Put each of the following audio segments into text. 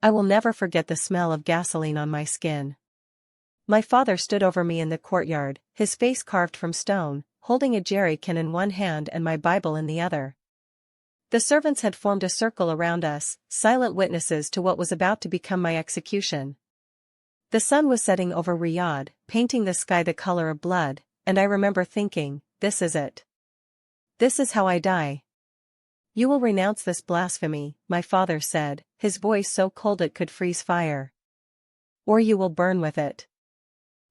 I will never forget the smell of gasoline on my skin. My father stood over me in the courtyard, his face carved from stone, holding a jerry can in one hand and my Bible in the other. The servants had formed a circle around us, silent witnesses to what was about to become my execution. The sun was setting over Riyadh, painting the sky the color of blood, and I remember thinking, this is it. This is how I die. You will renounce this blasphemy, my father said, his voice so cold it could freeze fire. Or you will burn with it.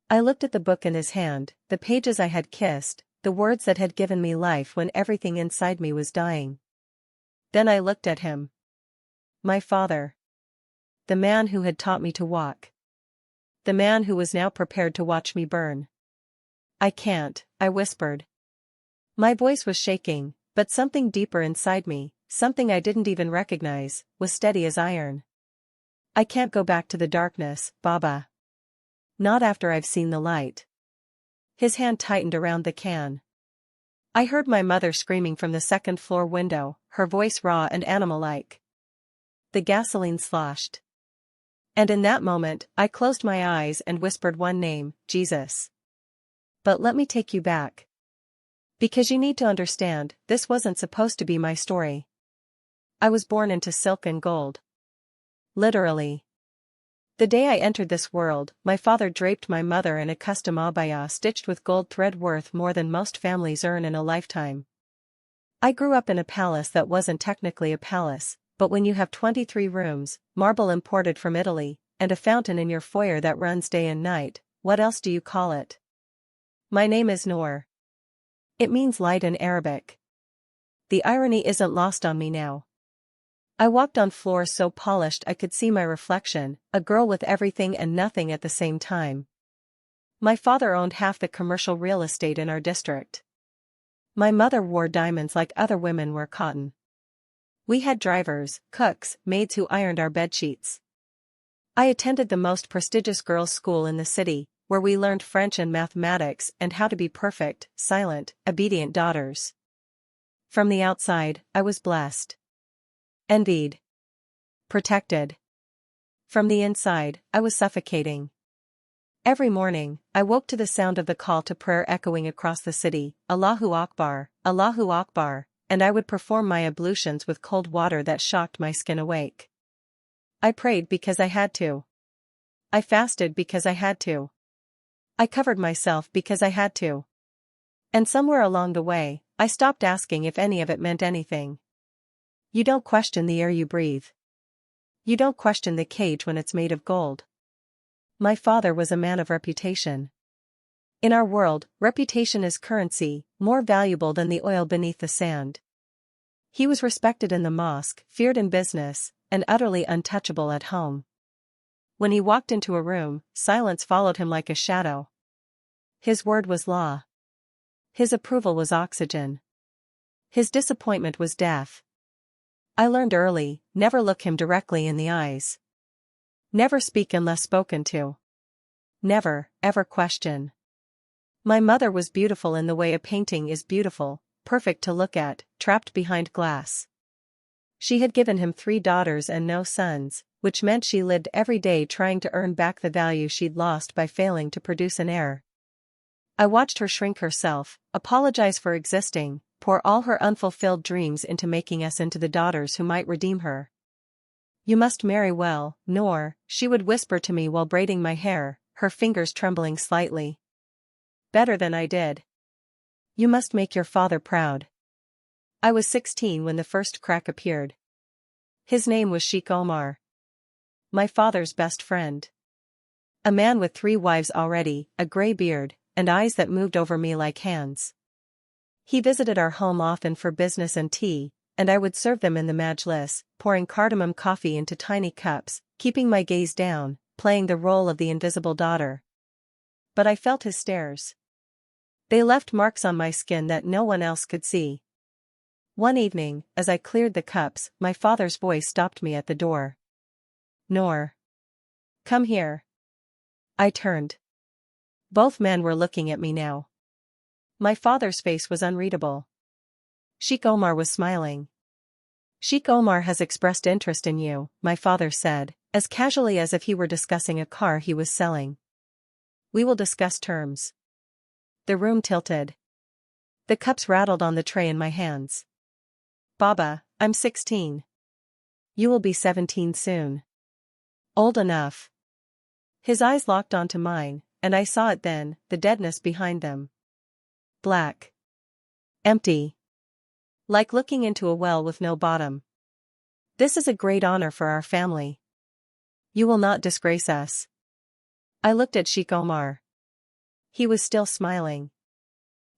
I looked at the book in his hand, the pages I had kissed, the words that had given me life when everything inside me was dying. Then I looked at him. My father. The man who had taught me to walk. The man who was now prepared to watch me burn. I can't, I whispered. My voice was shaking, but something deeper inside me, something I didn't even recognize, was steady as iron. I can't go back to the darkness, Baba. Not after I've seen the light. His hand tightened around the can. I heard my mother screaming from the second-floor window, her voice raw and animal-like. The gasoline sloshed. And in that moment, I closed my eyes and whispered one name, Jesus. But let me take you back. Because you need to understand, this wasn't supposed to be my story. I was born into silk and gold. Literally. The day I entered this world, my father draped my mother in a custom abaya stitched with gold thread worth more than most families earn in a lifetime. I grew up in a palace that wasn't technically a palace, but when you have 23 rooms, marble imported from Italy, and a fountain in your foyer that runs day and night, what else do you call it? My name is Noor. It means light in Arabic. The irony isn't lost on me now. I walked on floors so polished I could see my reflection, a girl with everything and nothing at the same time. My father owned half the commercial real estate in our district. My mother wore diamonds like other women wear cotton. We had drivers, cooks, maids who ironed our bedsheets. I attended the most prestigious girls' school in the city, where we learned French and mathematics and how to be perfect, silent, obedient daughters. From the outside, I was blessed. Envied. Protected. From the inside, I was suffocating. Every morning, I woke to the sound of the call to prayer echoing across the city, Allahu Akbar, and I would perform my ablutions with cold water that shocked my skin awake. I prayed because I had to. I fasted because I had to. I covered myself because I had to. And somewhere along the way, I stopped asking if any of it meant anything. You don't question the air you breathe. You don't question the cage when it's made of gold. My father was a man of reputation. In our world, reputation is currency, more valuable than the oil beneath the sand. He was respected in the mosque, feared in business, and utterly untouchable at home. When he walked into a room, silence followed him like a shadow. His word was law. His approval was oxygen. His disappointment was death. I learned early, never look him directly in the eyes. Never speak unless spoken to. Never, ever question. My mother was beautiful in the way a painting is beautiful, perfect to look at, trapped behind glass. She had given him 3 daughters and no sons, which meant she lived every day trying to earn back the value she'd lost by failing to produce an heir. I watched her shrink herself, apologize for existing, pour all her unfulfilled dreams into making us into the daughters who might redeem her. You must marry well, Noor, she would whisper to me while braiding my hair, her fingers trembling slightly. Better than I did. You must make your father proud. I was 16 when the first crack appeared. His name was Sheikh Omar. My father's best friend. A man with 3 wives already, a grey beard, and eyes that moved over me like hands. He visited our home often for business and tea, and I would serve them in the majlis, pouring cardamom coffee into tiny cups, keeping my gaze down, playing the role of the invisible daughter. But I felt his stares. They left marks on my skin that no one else could see. One evening, as I cleared the cups, my father's voice stopped me at the door. Noor. Come here. I turned. Both men were looking at me now. My father's face was unreadable. Sheikh Omar was smiling. Sheikh Omar has expressed interest in you, my father said, as casually as if he were discussing a car he was selling. We will discuss terms. The room tilted. The cups rattled on the tray in my hands. Baba, I'm 16. You will be 17 soon. Old enough. His eyes locked onto mine, and I saw it then, the deadness behind them. Black. Empty. Like looking into a well with no bottom. This is a great honor for our family. You will not disgrace us. I looked at Sheikh Omar. He was still smiling.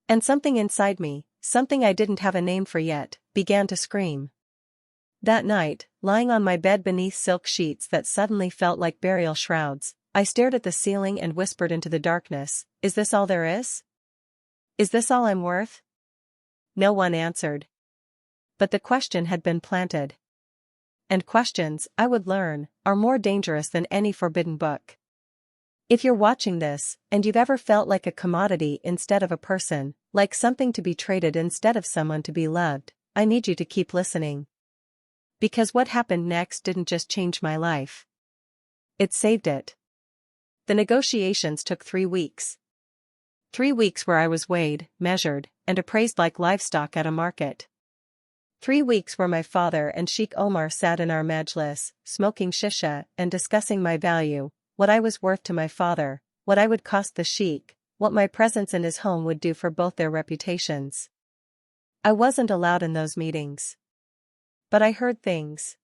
And something inside me, something I didn't have a name for yet, began to scream. That night, lying on my bed beneath silk sheets that suddenly felt like burial shrouds, I stared at the ceiling and whispered into the darkness, is this all there is? Is this all I'm worth? No one answered. But the question had been planted. And questions, I would learn, are more dangerous than any forbidden book. If you're watching this, and you've ever felt like a commodity instead of a person, like something to be traded instead of someone to be loved, I need you to keep listening. Because what happened next didn't just change my life. It saved it. The negotiations took 3 weeks. 3 weeks where I was weighed, measured, and appraised like livestock at a market. 3 weeks where my father and Sheikh Omar sat in our majlis, smoking shisha and discussing my value, what I was worth to my father, what I would cost the sheikh, what my presence in his home would do for both their reputations. I wasn't allowed in those meetings. But I heard things.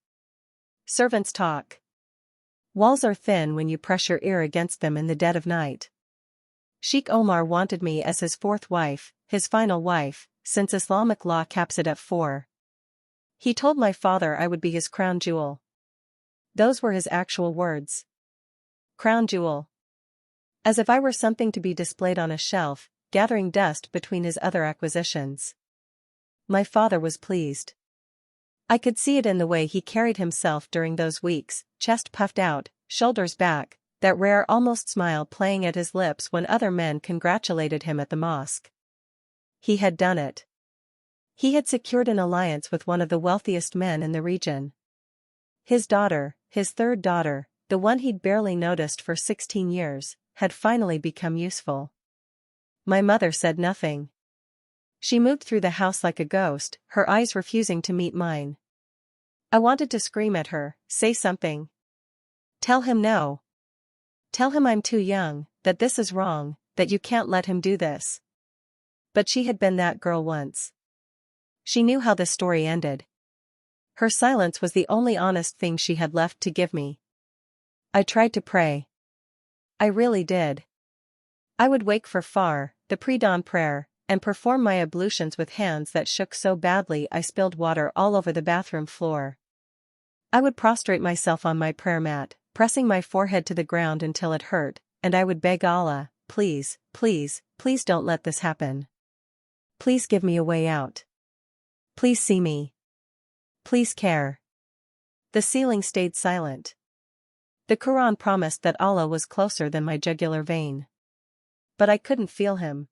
Servants talk. Walls are thin when you press your ear against them in the dead of night. Sheikh Omar wanted me as his 4th wife, his final wife, since Islamic law caps it at 4. He told my father I would be his crown jewel. Those were his actual words. Crown jewel. As if I were something to be displayed on a shelf, gathering dust between his other acquisitions. My father was pleased. I could see it in the way he carried himself during those weeks, chest puffed out, shoulders back, that rare almost smile playing at his lips when other men congratulated him at the mosque. He had done it. He had secured an alliance with one of the wealthiest men in the region. His daughter, his 3rd daughter, the one he'd barely noticed for 16 years, had finally become useful. My mother said nothing. She moved through the house like a ghost, her eyes refusing to meet mine. I wanted to scream at her, say something. Tell him no. Tell him I'm too young, that this is wrong, that you can't let him do this. But she had been that girl once. She knew how the story ended. Her silence was the only honest thing she had left to give me. I tried to pray. I really did. I would wake for Far, the pre-dawn prayer, and perform my ablutions with hands that shook so badly I spilled water all over the bathroom floor. I would prostrate myself on my prayer mat, pressing my forehead to the ground until it hurt, and I would beg Allah, please, please, please don't let this happen. Please give me a way out. Please see me. Please care. The ceiling stayed silent. The Quran promised that Allah was closer than my jugular vein. But I couldn't feel him.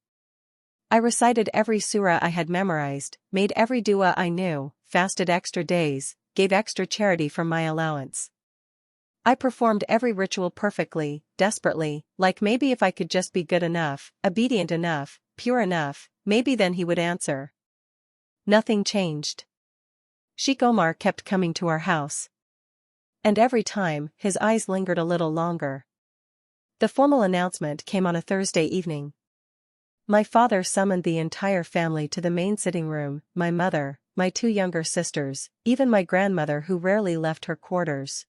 I recited every surah I had memorized, made every dua I knew, fasted extra days, gave extra charity from my allowance. I performed every ritual perfectly, desperately, like maybe if I could just be good enough, obedient enough, pure enough, maybe then he would answer. Nothing changed. Sheikh Omar kept coming to our house. And every time, his eyes lingered a little longer. The formal announcement came on a Thursday evening. My father summoned the entire family to the main sitting room, my mother, my 2 younger sisters, even my grandmother who rarely left her quarters.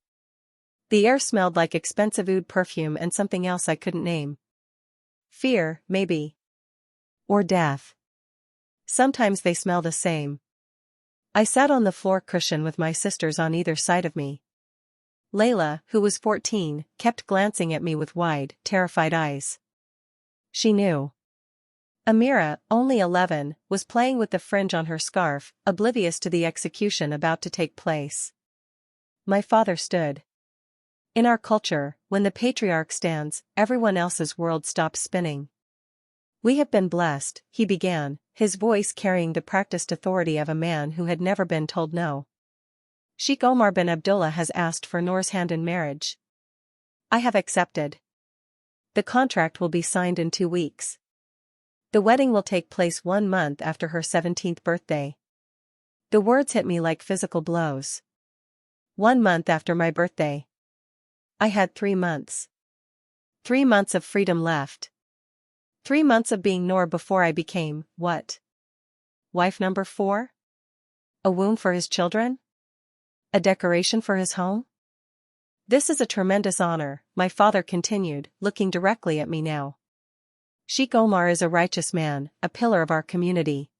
The air smelled like expensive oud perfume and something else I couldn't name. Fear, maybe. Or death. Sometimes they smell the same. I sat on the floor cushion with my sisters on either side of me. Layla, who was 14, kept glancing at me with wide, terrified eyes. She knew. Amira, only 11, was playing with the fringe on her scarf, oblivious to the execution about to take place. My father stood. In our culture, when the patriarch stands, everyone else's world stops spinning. We have been blessed, he began, his voice carrying the practiced authority of a man who had never been told no. Sheikh Omar bin Abdullah has asked for Noor's hand in marriage. I have accepted. The contract will be signed in 2 weeks. The wedding will take place 1 month after her 17th birthday. The words hit me like physical blows. 1 month after my birthday. I had 3 months. 3 months of freedom left. 3 months of being Noor before I became, what? Wife number 4? A womb for his children? A decoration for his home? This is a tremendous honor, my father continued, looking directly at me now. Sheikh Omar is a righteous man, a pillar of our community.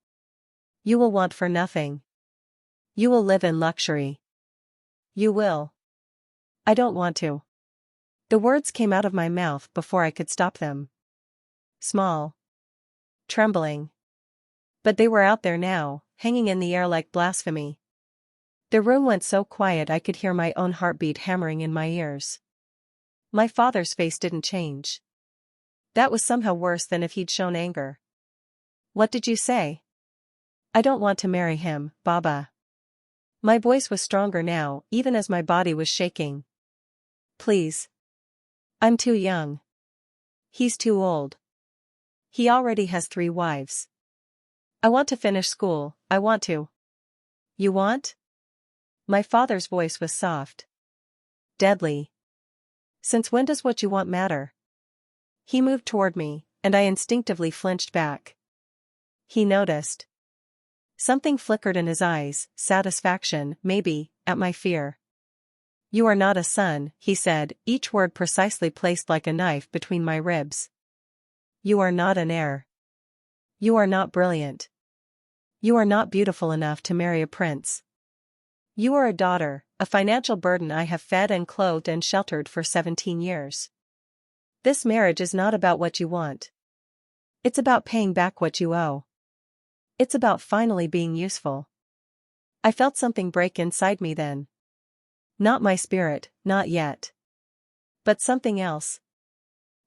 You will want for nothing. You will live in luxury. You will. I don't want to. The words came out of my mouth before I could stop them. Small. Trembling. But they were out there now, hanging in the air like blasphemy. The room went so quiet I could hear my own heartbeat hammering in my ears. My father's face didn't change. That was somehow worse than if he'd shown anger. What did you say? I don't want to marry him, Baba. My voice was stronger now, even as my body was shaking. Please. I'm too young. He's too old. He already has 3 wives. I want to finish school, I want to. You want? My father's voice was soft. Deadly. Since when does what you want matter? He moved toward me, and I instinctively flinched back. He noticed. Something flickered in his eyes, satisfaction, maybe, at my fear. You are not a son, he said, each word precisely placed like a knife between my ribs. You are not an heir. You are not brilliant. You are not beautiful enough to marry a prince. You are a daughter, a financial burden I have fed and clothed and sheltered for 17 years. This marriage is not about what you want. It's about paying back what you owe. It's about finally being useful. I felt something break inside me then. Not my spirit, not yet. But something else.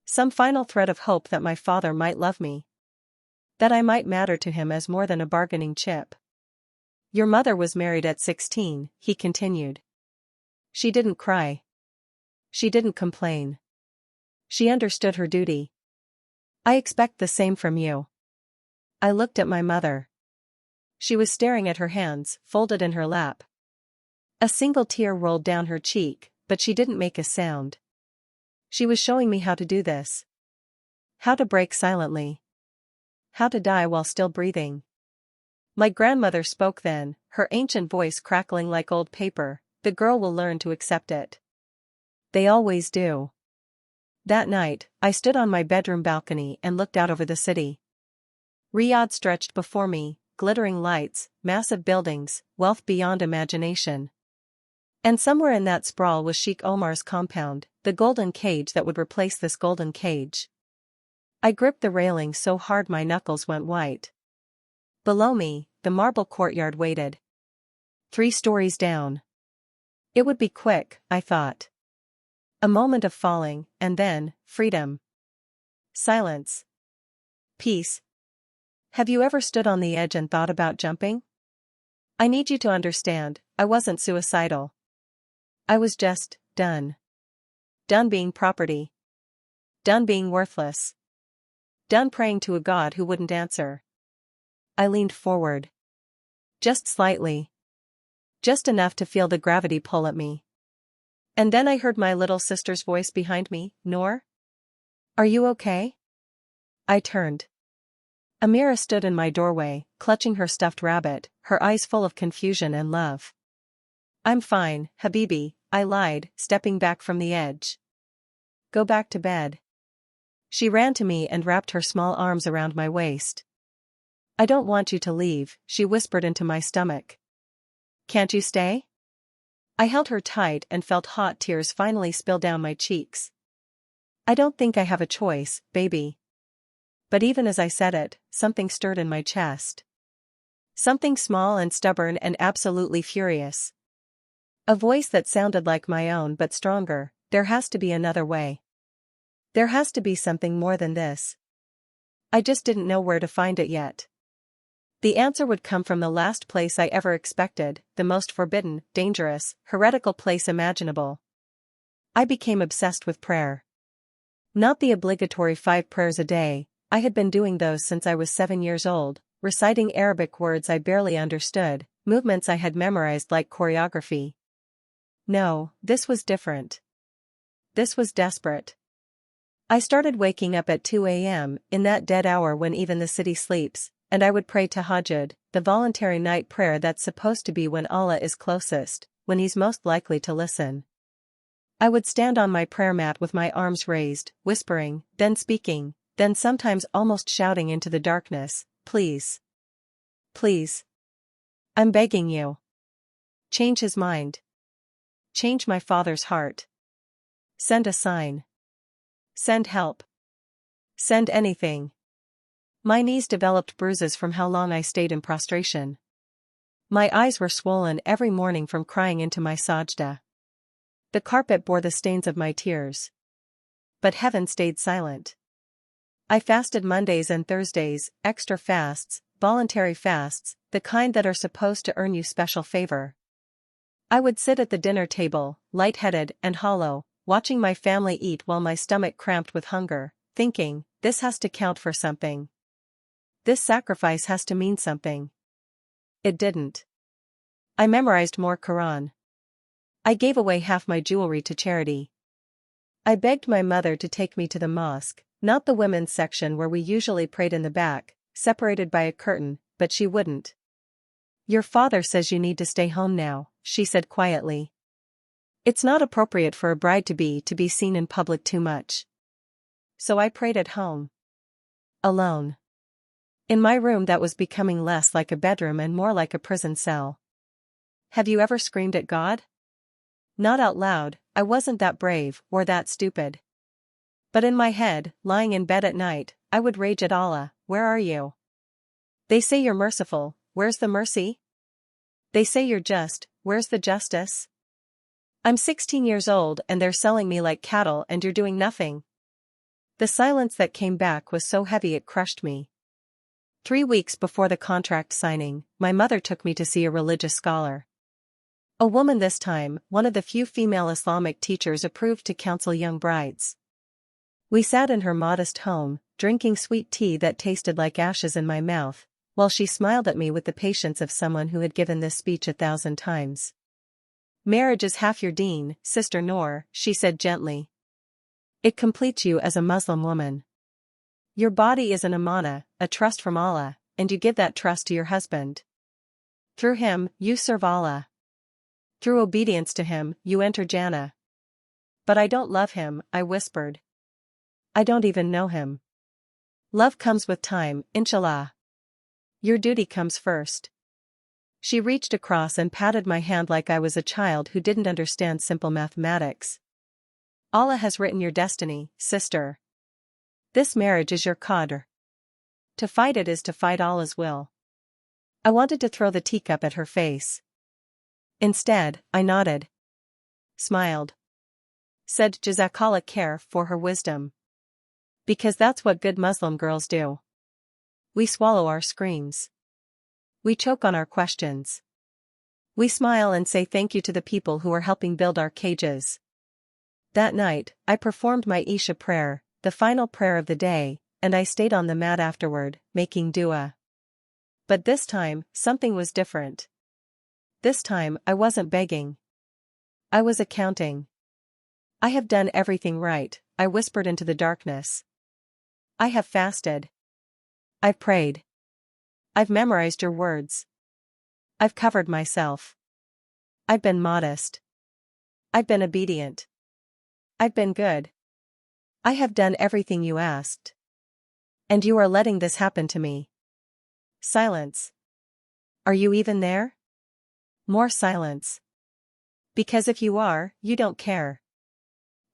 Some final thread of hope that my father might love me. That I might matter to him as more than a bargaining chip. Your mother was married at 16, he continued. She didn't cry. She didn't complain. She understood her duty. I expect the same from you. I looked at my mother. She was staring at her hands, folded in her lap. A single tear rolled down her cheek, but she didn't make a sound. She was showing me how to do this. How to break silently. How to die while still breathing. My grandmother spoke then, her ancient voice crackling like old paper. The girl will learn to accept it. They always do. That night, I stood on my bedroom balcony and looked out over the city. Riyadh stretched before me, glittering lights, massive buildings, wealth beyond imagination. And somewhere in that sprawl was Sheikh Omar's compound, the golden cage that would replace this golden cage. I gripped the railing so hard my knuckles went white. Below me, the marble courtyard waited. 3 stories down. It would be quick, I thought. A moment of falling, and then, freedom. Silence. Peace. Have you ever stood on the edge and thought about jumping? I need you to understand, I wasn't suicidal. I was just, done. Done being property. Done being worthless. Done praying to a God who wouldn't answer. I leaned forward. Just slightly. Just enough to feel the gravity pull at me. And then I heard my little sister's voice behind me, Noor? Are you okay? I turned. Amira stood in my doorway, clutching her stuffed rabbit, her eyes full of confusion and love. I'm fine, Habibi, I lied, stepping back from the edge. Go back to bed. She ran to me and wrapped her small arms around my waist. I don't want you to leave, she whispered into my stomach. Can't you stay? I held her tight and felt hot tears finally spill down my cheeks. I don't think I have a choice, baby. But even as I said it, something stirred in my chest. Something small and stubborn and absolutely furious. A voice that sounded like my own but stronger. There has to be another way. There has to be something more than this. I just didn't know where to find it yet. The answer would come from the last place I ever expected, the most forbidden, dangerous, heretical place imaginable. I became obsessed with prayer. Not the obligatory 5 prayers a day, I had been doing those since I was 7 years old, reciting Arabic words I barely understood, movements I had memorized like choreography. No, this was different. This was desperate. I started waking up at 2 a.m., in that dead hour when even the city sleeps, and I would pray tahajjud, the voluntary night prayer that's supposed to be when Allah is closest, when He's most likely to listen. I would stand on my prayer mat with my arms raised, whispering, then speaking, then sometimes almost shouting into the darkness, "Please. Please. I'm begging you. Change his mind. Change my father's heart. Send a sign. Send help. Send anything." My knees developed bruises from how long I stayed in prostration. My eyes were swollen every morning from crying into my sajda. The carpet bore the stains of my tears. But heaven stayed silent. I fasted Mondays and Thursdays, extra fasts, voluntary fasts, the kind that are supposed to earn you special favor. I would sit at the dinner table, lightheaded and hollow, watching my family eat while my stomach cramped with hunger, thinking, this has to count for something. This sacrifice has to mean something. It didn't. I memorized more Quran. I gave away half my jewelry to charity. I begged my mother to take me to the mosque, not the women's section where we usually prayed in the back, separated by a curtain, but she wouldn't. "Your father says you need to stay home now," she said quietly. "It's not appropriate for a bride-to-be to be seen in public too much." So I prayed at home. Alone. In my room that was becoming less like a bedroom and more like a prison cell. Have you ever screamed at God? Not out loud, I wasn't that brave or that stupid. But in my head, lying in bed at night, I would rage at Allah, "Where are you? They say you're merciful, where's the mercy? They say you're just, where's the justice? I'm 16 years old and they're selling me like cattle and you're doing nothing." The silence that came back was so heavy it crushed me. 3 weeks before the contract signing, my mother took me to see a religious scholar. A woman this time, one of the few female Islamic teachers approved to counsel young brides. We sat in her modest home, drinking sweet tea that tasted like ashes in my mouth, while she smiled at me with the patience of someone who had given this speech 1,000 times. "Marriage is half your deen, Sister Noor," she said gently. "It completes you as a Muslim woman. Your body is an amana, a trust from Allah, and you give that trust to your husband. Through him, you serve Allah. Through obedience to him, you enter Jannah." "But I don't love him," I whispered. "I don't even know him." "Love comes with time, inshallah. Your duty comes first." She reached across and patted my hand like I was a child who didn't understand simple mathematics. "Allah has written your destiny, sister. This marriage is your qadr. To fight it is to fight Allah's will." I wanted to throw the teacup at her face. Instead, I nodded. Smiled. Said Jazakallah khair for her wisdom. Because that's what good Muslim girls do. We swallow our screams. We choke on our questions. We smile and say thank you to the people who are helping build our cages. That night, I performed my Isha prayer, the final prayer of the day, and I stayed on the mat afterward, making dua. But this time, something was different. This time, I wasn't begging. I was accounting. "I have done everything right," I whispered into the darkness. "I have fasted. I've prayed. I've memorized your words. I've covered myself. I've been modest. I've been obedient. I've been good. I have done everything you asked. And you are letting this happen to me." Silence. "Are you even there?" More silence. "Because if you are, you don't care.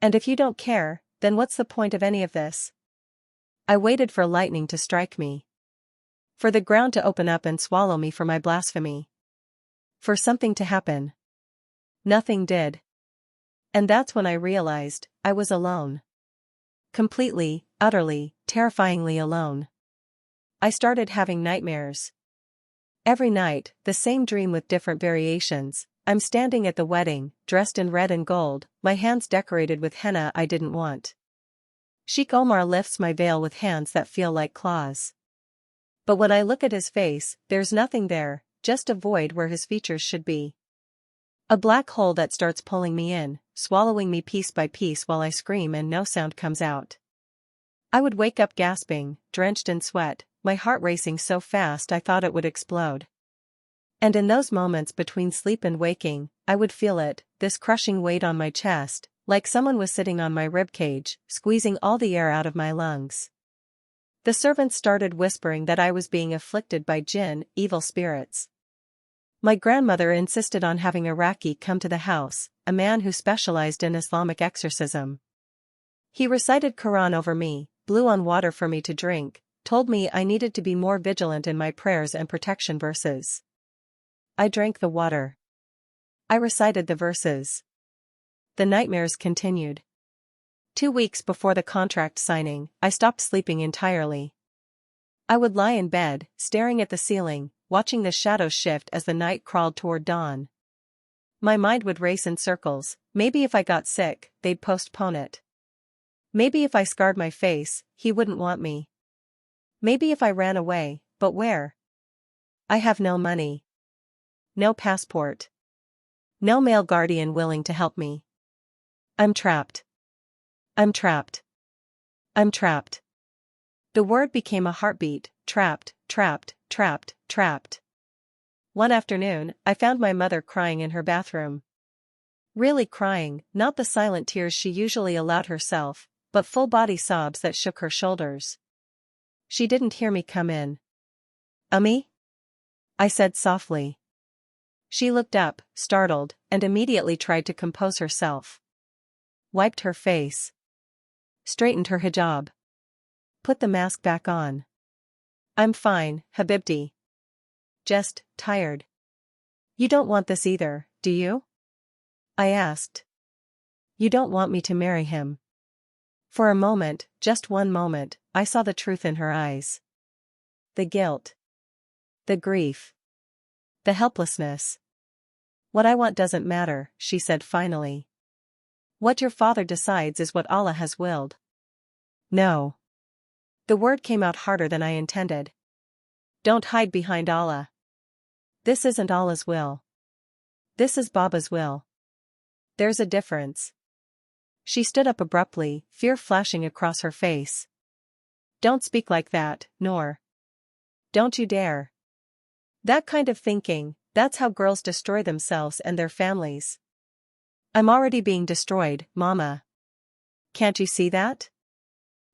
And if you don't care, then what's the point of any of this?" I waited for lightning to strike me. For the ground to open up and swallow me for my blasphemy. For something to happen. Nothing did. And that's when I realized, I was alone. Completely, utterly, terrifyingly alone. I started having nightmares. Every night, the same dream with different variations. I'm standing at the wedding, dressed in red and gold, my hands decorated with henna I didn't want. Sheikh Omar lifts my veil with hands that feel like claws. But when I look at his face, there's nothing there, just a void where his features should be. A black hole that starts pulling me in, swallowing me piece by piece while I scream and no sound comes out. I would wake up gasping, drenched in sweat, my heart racing so fast I thought it would explode. And in those moments between sleep and waking, I would feel it, this crushing weight on my chest, like someone was sitting on my ribcage, squeezing all the air out of my lungs. The servants started whispering that I was being afflicted by jinn, evil spirits. My grandmother insisted on having a Raqi come to the house, a man who specialized in Islamic exorcism. He recited Quran over me, blew on water for me to drink, told me I needed to be more vigilant in my prayers and protection verses. I drank the water. I recited the verses. The nightmares continued. 2 weeks before the contract signing, I stopped sleeping entirely. I would lie in bed, staring at the ceiling, watching the shadows shift as the night crawled toward dawn. My mind would race in circles. Maybe if I got sick, they'd postpone it. Maybe if I scarred my face, he wouldn't want me. Maybe if I ran away, but where? I have no money. No passport. No male guardian willing to help me. I'm trapped. I'm trapped. I'm trapped. The word became a heartbeat, trapped, trapped, trapped, trapped. One afternoon, I found my mother crying in her bathroom. Really crying, not the silent tears she usually allowed herself, but full-body sobs that shook her shoulders. She didn't hear me come in. "Ummi?" I said softly. She looked up, startled, and immediately tried to compose herself. Wiped her face. Straightened her hijab. Put the mask back on. "I'm fine, Habibti. Just tired." "You don't want this either, do you?" I asked. "You don't want me to marry him?" For a moment, just one moment, I saw the truth in her eyes. The guilt. The grief. The helplessness. "What I want doesn't matter," she said finally. "What your father decides is what Allah has willed." No. The word came out harder than I intended. Don't hide behind Allah. This isn't Allah's will. This is Baba's will. There's a difference. She stood up abruptly, fear flashing across her face. "Don't speak like that, Noor. Don't you dare. That kind of thinking, that's how girls destroy themselves and their families." "I'm already being destroyed, Mama. Can't you see that?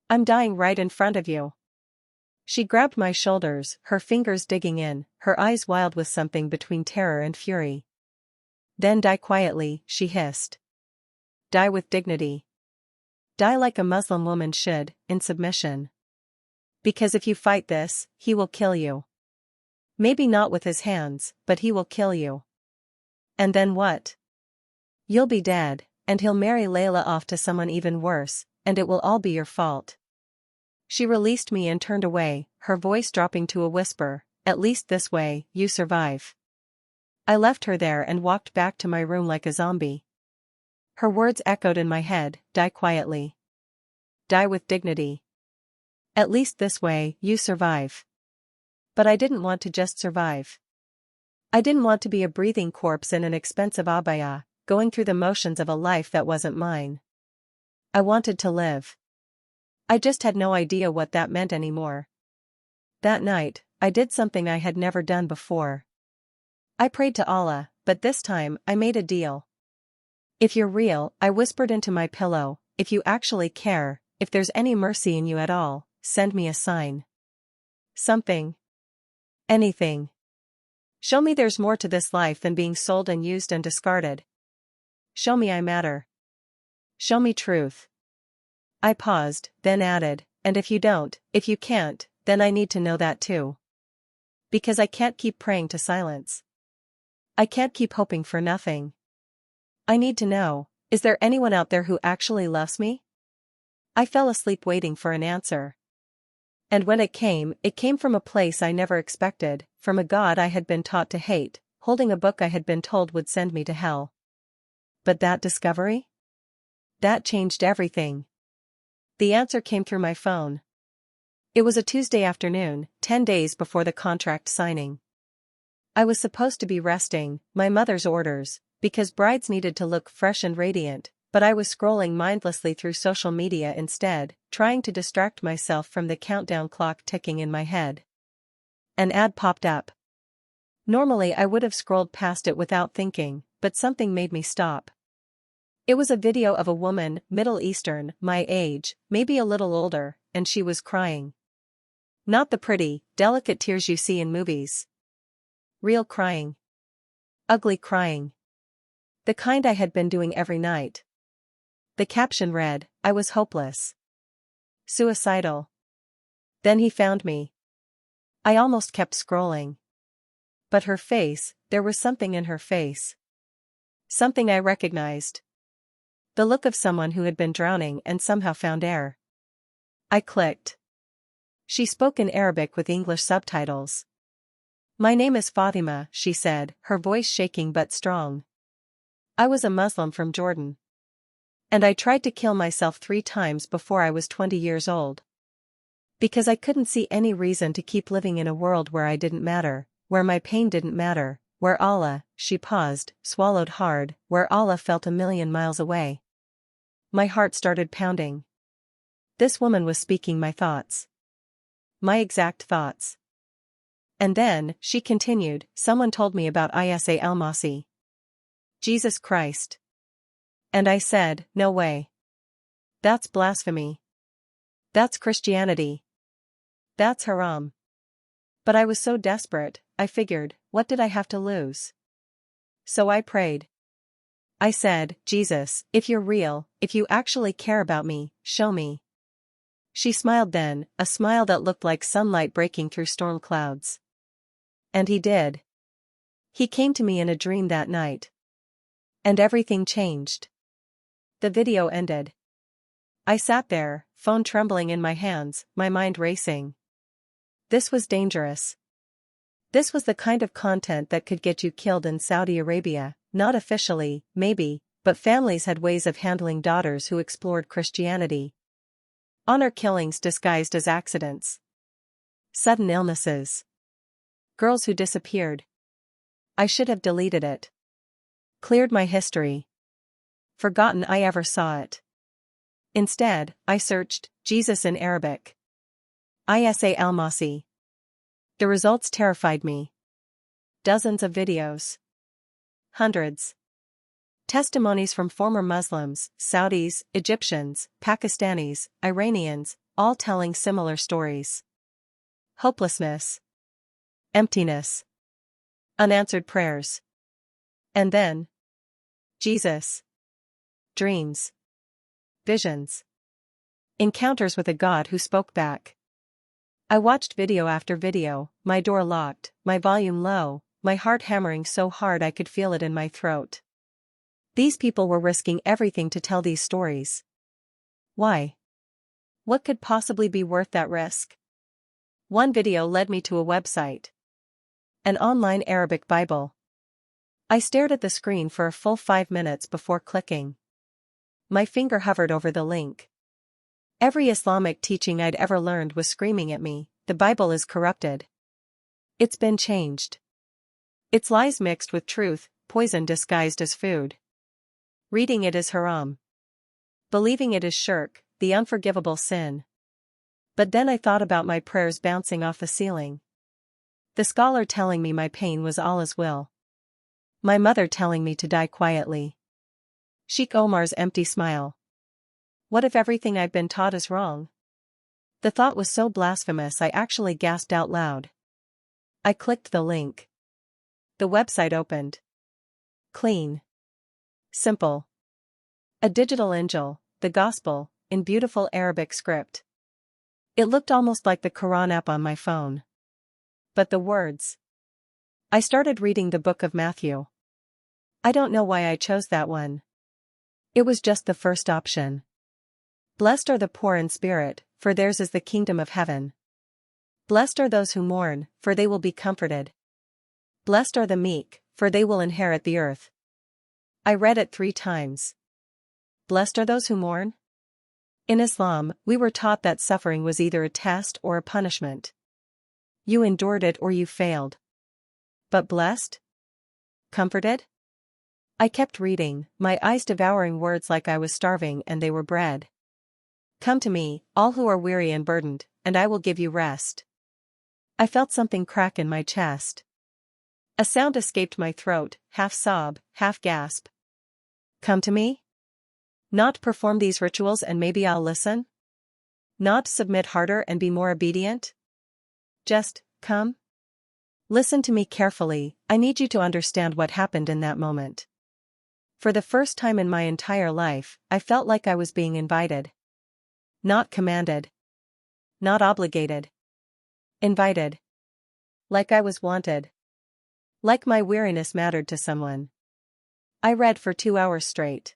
I'm dying right in front of you." She grabbed my shoulders, her fingers digging in, her eyes wild with something between terror and fury. "Then die quietly," she hissed. "Die with dignity. Die like a Muslim woman should, in submission. Because if you fight this, he will kill you. Maybe not with his hands, but he will kill you. And then what? You'll be dead, and he'll marry Layla off to someone even worse, and it will all be your fault." She released me and turned away, her voice dropping to a whisper, "At least this way, you survive." I left her there and walked back to my room like a zombie. Her words echoed in my head, "Die quietly. Die with dignity. At least this way, you survive." But I didn't want to just survive. I didn't want to be a breathing corpse in an expensive abaya, going through the motions of a life that wasn't mine. I wanted to live. I just had no idea what that meant anymore. That night, I did something I had never done before. I prayed to Allah, but this time, I made a deal. "If you're real," I whispered into my pillow, "if you actually care, if there's any mercy in you at all, send me a sign. Something. Anything. Show me there's more to this life than being sold and used and discarded. Show me I matter. Show me truth." I paused, then added, "And if you don't, if you can't, then I need to know that too. Because I can't keep praying to silence. I can't keep hoping for nothing. I need to know, is there anyone out there who actually loves me?" I fell asleep waiting for an answer. And when it came from a place I never expected, from a God I had been taught to hate, holding a book I had been told would send me to hell. But that discovery? That changed everything. The answer came through my phone. It was a Tuesday afternoon, 10 days before the contract signing. I was supposed to be resting, my mother's orders, because brides needed to look fresh and radiant, but I was scrolling mindlessly through social media instead, trying to distract myself from the countdown clock ticking in my head. An ad popped up. Normally I would have scrolled past it without thinking, but something made me stop. It was a video of a woman, Middle Eastern, my age, maybe a little older, and she was crying. Not the pretty, delicate tears you see in movies. Real crying. Ugly crying. The kind I had been doing every night. The caption read, "I was hopeless. Suicidal. Then he found me." I almost kept scrolling. But her face, there was something in her face. Something I recognized. The look of someone who had been drowning and somehow found air. I clicked. She spoke in Arabic with English subtitles. "My name is Fatima," she said, her voice shaking but strong. "I was a Muslim from Jordan. And I tried to kill myself 3 times before I was 20 years old. Because I couldn't see any reason to keep living in a world where I didn't matter, where my pain didn't matter, where Allah," she paused, swallowed hard, "where Allah felt a million miles away." My heart started pounding. This woman was speaking my thoughts. My exact thoughts. And then, she continued, "Someone told me about Isa al-Masih. Jesus Christ." And I said, "No way. That's blasphemy. That's Christianity. That's haram." But I was so desperate, I figured, what did I have to lose? So I prayed. I said, "Jesus, if you're real, if you actually care about me, show me." She smiled then, a smile that looked like sunlight breaking through storm clouds. And he did. He came to me in a dream that night. And everything changed. The video ended. I sat there, phone trembling in my hands, my mind racing. This was dangerous. This was the kind of content that could get you killed in Saudi Arabia, not officially, maybe, but families had ways of handling daughters who explored Christianity. Honor killings disguised as accidents. Sudden illnesses. Girls who disappeared. I should have deleted it. Cleared my history. Forgotten I ever saw it. Instead, I searched, Jesus in Arabic. Isa al-Masih. The results terrified me. Dozens of videos. Hundreds. Testimonies from former Muslims, Saudis, Egyptians, Pakistanis, Iranians, all telling similar stories. Hopelessness. Emptiness. Unanswered prayers. And then. Jesus. Dreams. Visions. Encounters with a God who spoke back. I watched video after video, my door locked, my volume low, my heart hammering so hard I could feel it in my throat. These people were risking everything to tell these stories. Why? What could possibly be worth that risk? One video led me to a website. An online Arabic Bible. I stared at the screen for a full 5 minutes before clicking. My finger hovered over the link. Every Islamic teaching I'd ever learned was screaming at me, the Bible is corrupted. It's been changed. Its lies mixed with truth, poison disguised as food. Reading it is haram. Believing it is shirk, the unforgivable sin. But then I thought about my prayers bouncing off the ceiling. The scholar telling me my pain was Allah's will. My mother telling me to die quietly. Sheikh Omar's empty smile. What if everything I've been taught is wrong? The thought was so blasphemous I actually gasped out loud. I clicked the link. The website opened. Clean. Simple. A digital angel, the gospel, in beautiful Arabic script. It looked almost like the Quran app on my phone. But the words. I started reading the book of Matthew. I don't know why I chose that one. It was just the first option. Blessed are the poor in spirit, for theirs is the kingdom of heaven. Blessed are those who mourn, for they will be comforted. Blessed are the meek, for they will inherit the earth. I read it 3 times. Blessed are those who mourn? In Islam, we were taught that suffering was either a test or a punishment. You endured it or you failed. But blessed? Comforted? I kept reading, my eyes devouring words like I was starving and they were bread. Come to me, all who are weary and burdened, and I will give you rest. I felt something crack in my chest. A sound escaped my throat, half sob, half gasp. Come to me? Not perform these rituals and maybe I'll listen? Not submit harder and be more obedient? Just, come? Listen to me carefully, I need you to understand what happened in that moment. For the first time in my entire life, I felt like I was being invited. Not commanded. Not obligated. Invited. Like I was wanted. Like my weariness mattered to someone. I read for 2 hours straight.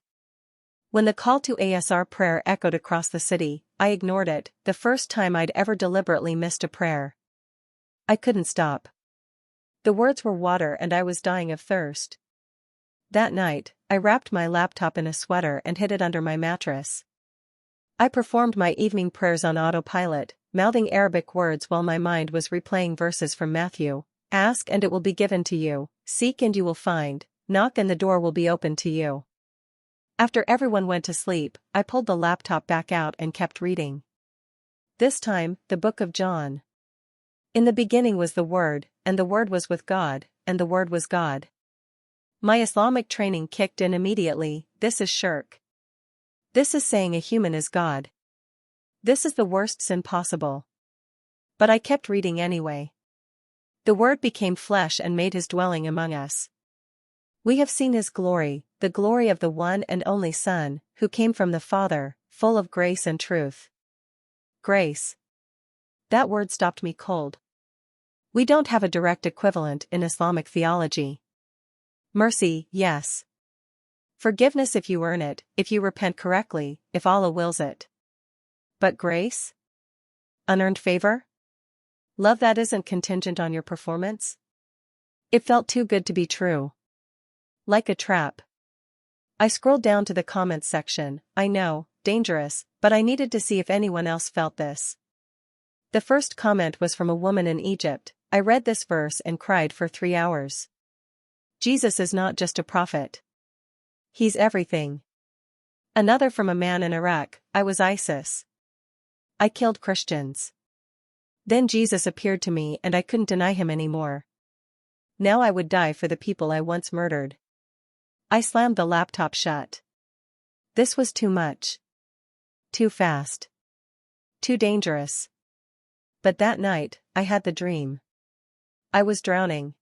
When the call to ASR prayer echoed across the city, I ignored it, the first time I'd ever deliberately missed a prayer. I couldn't stop. The words were water and I was dying of thirst. That night, I wrapped my laptop in a sweater and hid it under my mattress. I performed my evening prayers on autopilot, mouthing Arabic words while my mind was replaying verses from Matthew. Ask and it will be given to you, seek and you will find, knock and the door will be opened to you. After everyone went to sleep, I pulled the laptop back out and kept reading. This time, the book of John. In the beginning was the Word, and the Word was with God, and the Word was God. My Islamic training kicked in immediately. This is shirk. This is saying a human is God. This is the worst sin possible. But I kept reading anyway. The Word became flesh and made his dwelling among us. We have seen his glory, the glory of the one and only Son, who came from the Father, full of grace and truth. Grace. That word stopped me cold. We don't have a direct equivalent in Islamic theology. Mercy, yes. Forgiveness if you earn it, if you repent correctly, if Allah wills it. But grace? Unearned favor? Love that isn't contingent on your performance? It felt too good to be true. Like a trap. I scrolled down to the comments section. I know, dangerous, but I needed to see if anyone else felt this. The first comment was from a woman in Egypt. I read this verse and cried for 3 hours. Jesus is not just a prophet. He's everything. Another from a man in Iraq. I was ISIS. I killed Christians. Then Jesus appeared to me and I couldn't deny him anymore. Now I would die for the people I once murdered. I slammed the laptop shut. This was too much. Too fast. Too dangerous. But that night, I had the dream. I was drowning.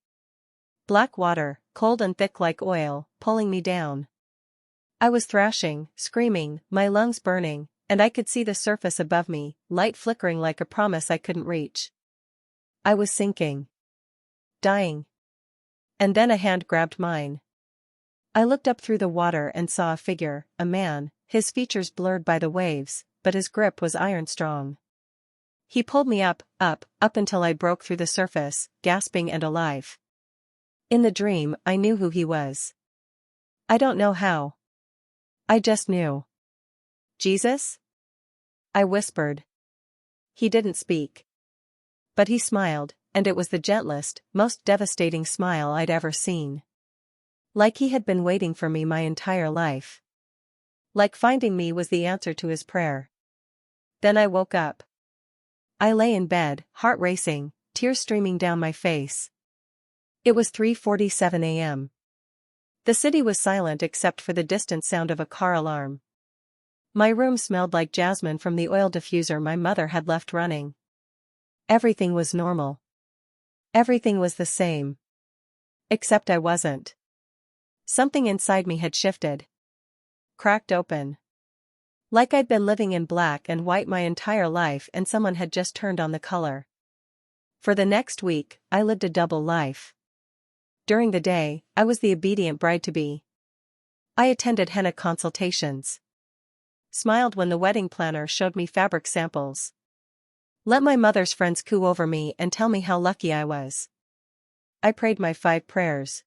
Black water, cold and thick like oil, pulling me down. I was thrashing, screaming, my lungs burning, and I could see the surface above me, light flickering like a promise I couldn't reach. I was sinking. Dying. And then a hand grabbed mine. I looked up through the water and saw a figure, a man, his features blurred by the waves, but his grip was iron strong. He pulled me up until I broke through the surface, gasping and alive. In the dream, I knew who he was. I don't know how. I just knew. Jesus? I whispered. He didn't speak. But he smiled, and it was the gentlest, most devastating smile I'd ever seen. Like he had been waiting for me my entire life. Like finding me was the answer to his prayer. Then I woke up. I lay in bed, heart racing, tears streaming down my face. It was 3:47 a.m. The city was silent except for the distant sound of a car alarm. My room smelled like jasmine from the oil diffuser my mother had left running. Everything was normal. Everything was the same. Except I wasn't. Something inside me had shifted. Cracked open. Like I'd been living in black and white my entire life and someone had just turned on the color. For the next week, I lived a double life. During the day, I was the obedient bride-to-be. I attended henna consultations. Smiled when the wedding planner showed me fabric samples. Let my mother's friends coo over me and tell me how lucky I was. I prayed my 5 prayers.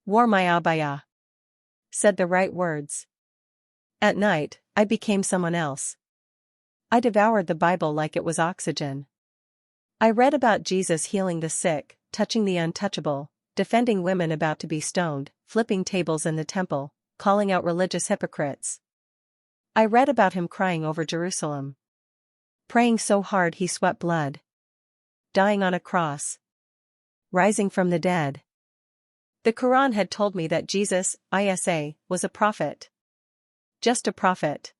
Wore my abaya. Said the right words. At night, I became someone else. I devoured the Bible like it was oxygen. I read about Jesus healing the sick, touching the untouchable, defending women about to be stoned, flipping tables in the temple, calling out religious hypocrites. I read about him crying over Jerusalem. Praying so hard he sweat blood. Dying on a cross. Rising from the dead. The Quran had told me that Jesus, Isa, was a prophet. Just a prophet.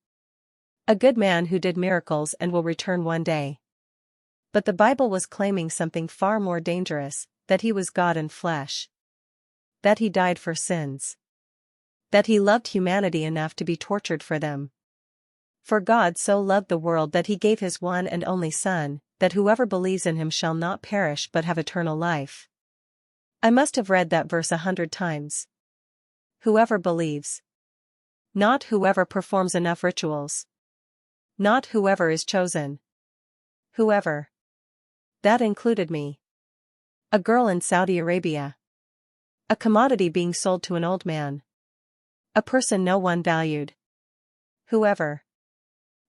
A good man who did miracles and will return one day. But the Bible was claiming something far more dangerous, that he was God in flesh. That he died for sins. That he loved humanity enough to be tortured for them. For God so loved the world that he gave his one and only Son, that whoever believes in him shall not perish but have eternal life. I must have read that verse 100 times. Whoever believes. Not whoever performs enough rituals. Not whoever is chosen. Whoever. That included me. A girl in Saudi Arabia. A commodity being sold to an old man. A person no one valued. Whoever.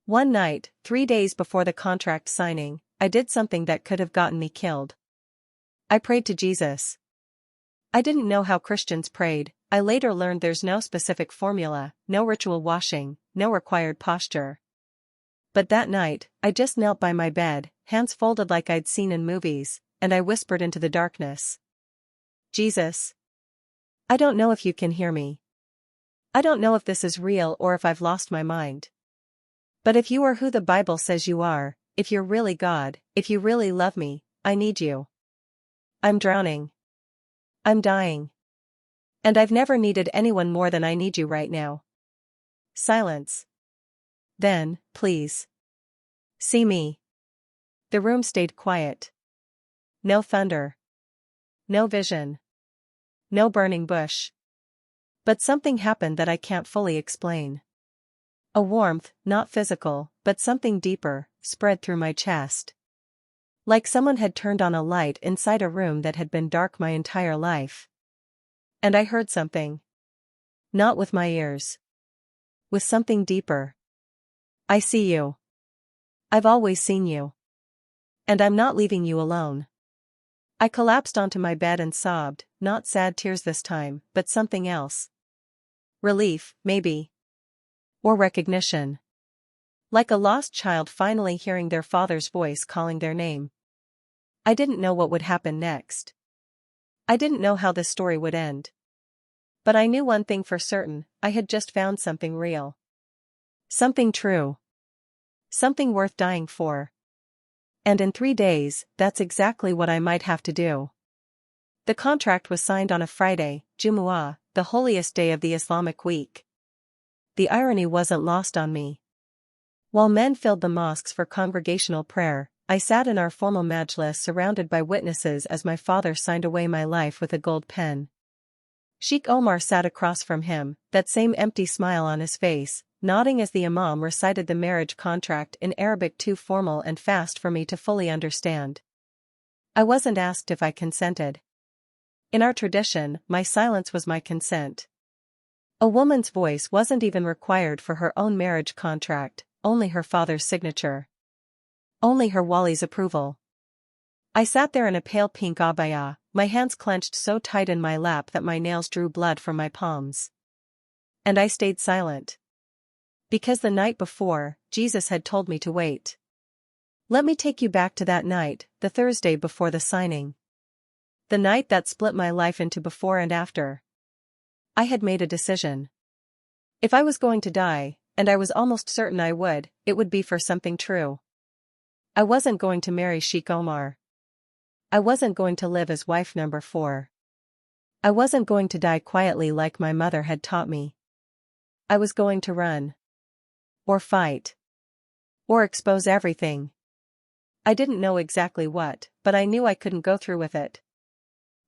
One night, 3 days before the contract signing, I did something that could have gotten me killed. I prayed to Jesus. I didn't know how Christians prayed. I later learned there's no specific formula, no ritual washing, no required posture. But that night, I just knelt by my bed, hands folded like I'd seen in movies, and I whispered into the darkness. Jesus. I don't know if you can hear me. I don't know if this is real or if I've lost my mind. But if you are who the Bible says you are, if you're really God, if you really love me, I need you. I'm drowning. I'm dying. And I've never needed anyone more than I need you right now. Silence. Then, please. See me. The room stayed quiet. No thunder. No vision. No burning bush. But something happened that I can't fully explain. A warmth, not physical, but something deeper, spread through my chest. Like someone had turned on a light inside a room that had been dark my entire life. And I heard something. Not with my ears. With something deeper. I see you. I've always seen you. And I'm not leaving you alone. I collapsed onto my bed and sobbed, not sad tears this time, but something else. Relief, maybe. Or recognition. Like a lost child finally hearing their father's voice calling their name. I didn't know what would happen next. I didn't know how this story would end. But I knew one thing for certain, I had just found something real. Something true. Something worth dying for. And in 3 days, that's exactly what I might have to do. The contract was signed on a Friday, Jumu'ah, the holiest day of the Islamic week. The irony wasn't lost on me. While men filled the mosques for congregational prayer, I sat in our formal majlis surrounded by witnesses as my father signed away my life with a gold pen. Sheikh Omar sat across from him, that same empty smile on his face, nodding as the imam recited the marriage contract in Arabic too formal and fast for me to fully understand. I wasn't asked if I consented. In our tradition, my silence was my consent. A woman's voice wasn't even required for her own marriage contract, only her father's signature. Only her wali's approval. I sat there in a pale pink abaya, my hands clenched so tight in my lap that my nails drew blood from my palms. And I stayed silent. Because the night before, Jesus had told me to wait. Let me take you back to that night, the Thursday before the signing. The night that split my life into before and after. I had made a decision. If I was going to die, and I was almost certain I would, it would be for something true. I wasn't going to marry Sheikh Omar. I wasn't going to live as wife number 4. I wasn't going to die quietly like my mother had taught me. I was going to run. Or fight. Or expose everything. I didn't know exactly what, but I knew I couldn't go through with it.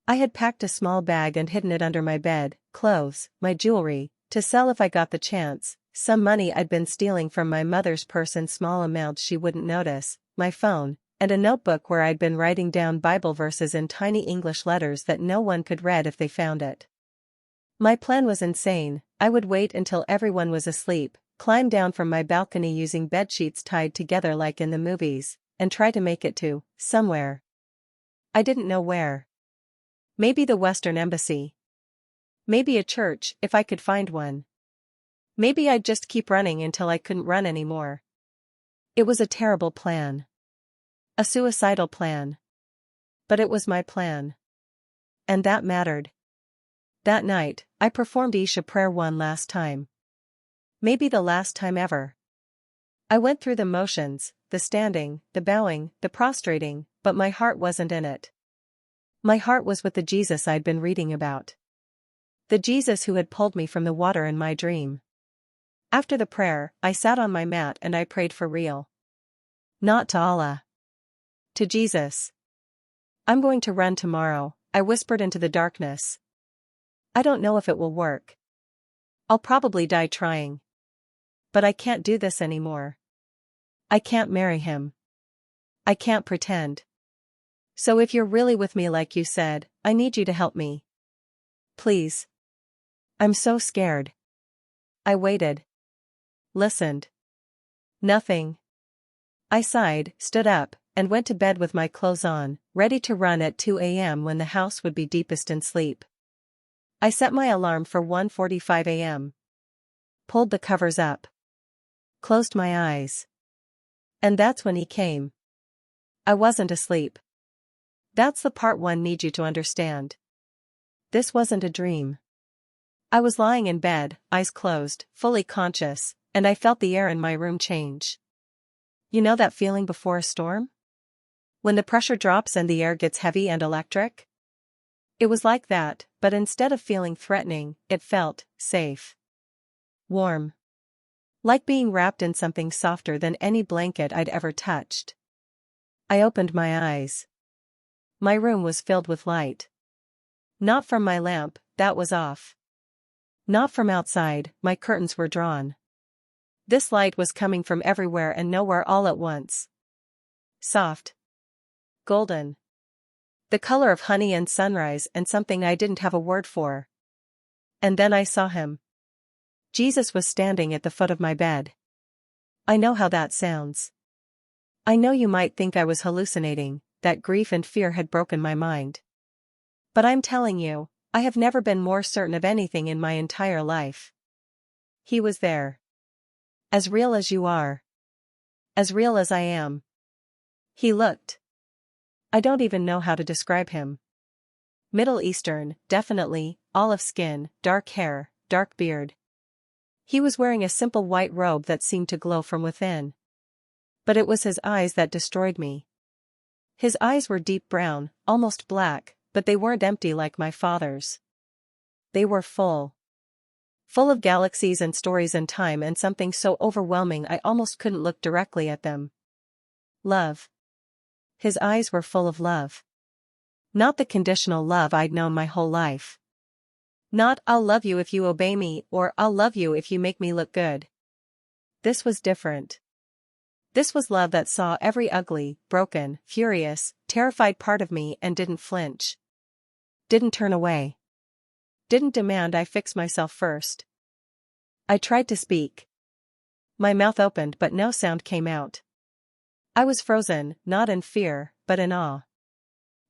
I had packed a small bag and hidden it under my bed, clothes, my jewelry, to sell if I got the chance, some money I'd been stealing from my mother's purse in small amounts she wouldn't notice, my phone, and a notebook where I'd been writing down Bible verses in tiny English letters that no one could read if they found it. My plan was insane. I would wait until everyone was asleep, climb down from my balcony using bedsheets tied together like in the movies, and try to make it to somewhere. I didn't know where. Maybe the Western Embassy. Maybe a church, if I could find one. Maybe I'd just keep running until I couldn't run anymore. It was a terrible plan. A suicidal plan. But it was my plan. And that mattered. That night, I performed Isha prayer one last time. Maybe the last time ever. I went through the motions, the standing, the bowing, the prostrating, but my heart wasn't in it. My heart was with the Jesus I'd been reading about. The Jesus who had pulled me from the water in my dream. After the prayer, I sat on my mat and I prayed for real. Not to Allah. To Jesus. I'm going to run tomorrow, I whispered into the darkness. I don't know if it will work. I'll probably die trying. But I can't do this anymore. I can't marry him. I can't pretend. So if you're really with me like you said, I need you to help me. Please. I'm so scared. I waited. Listened. Nothing. I sighed, stood up, and went to bed with my clothes on, ready to run at 2 a.m. when the house would be deepest in sleep. I set my alarm for 1:45 a.m. Pulled the covers up. Closed my eyes. And that's when he came. I wasn't asleep. That's the part one needs you to understand. This wasn't a dream. I was lying in bed, eyes closed, fully conscious, and I felt the air in my room change. You know that feeling before a storm? When the pressure drops and the air gets heavy and electric? It was like that, but instead of feeling threatening, it felt safe. Warm. Like being wrapped in something softer than any blanket I'd ever touched. I opened my eyes. My room was filled with light. Not from my lamp, that was off. Not from outside, my curtains were drawn. This light was coming from everywhere and nowhere all at once. Soft. Golden. The color of honey and sunrise and something I didn't have a word for. And then I saw him. Jesus was standing at the foot of my bed. I know how that sounds. I know you might think I was hallucinating, that grief and fear had broken my mind. But I'm telling you, I have never been more certain of anything in my entire life. He was there. As real as you are. As real as I am. He looked. I don't even know how to describe him. Middle Eastern, definitely, olive skin, dark hair, dark beard. He was wearing a simple white robe that seemed to glow from within. But it was his eyes that destroyed me. His eyes were deep brown, almost black, but they weren't empty like my father's. They were full. Full of galaxies and stories and time and something so overwhelming I almost couldn't look directly at them. Love. His eyes were full of love. Not the conditional love I'd known my whole life. Not "I'll love you if you obey me" or "I'll love you if you make me look good." This was different. This was love that saw every ugly, broken, furious, terrified part of me and didn't flinch. Didn't turn away. Didn't demand I fix myself first. I tried to speak. My mouth opened but no sound came out. I was frozen, not in fear, but in awe.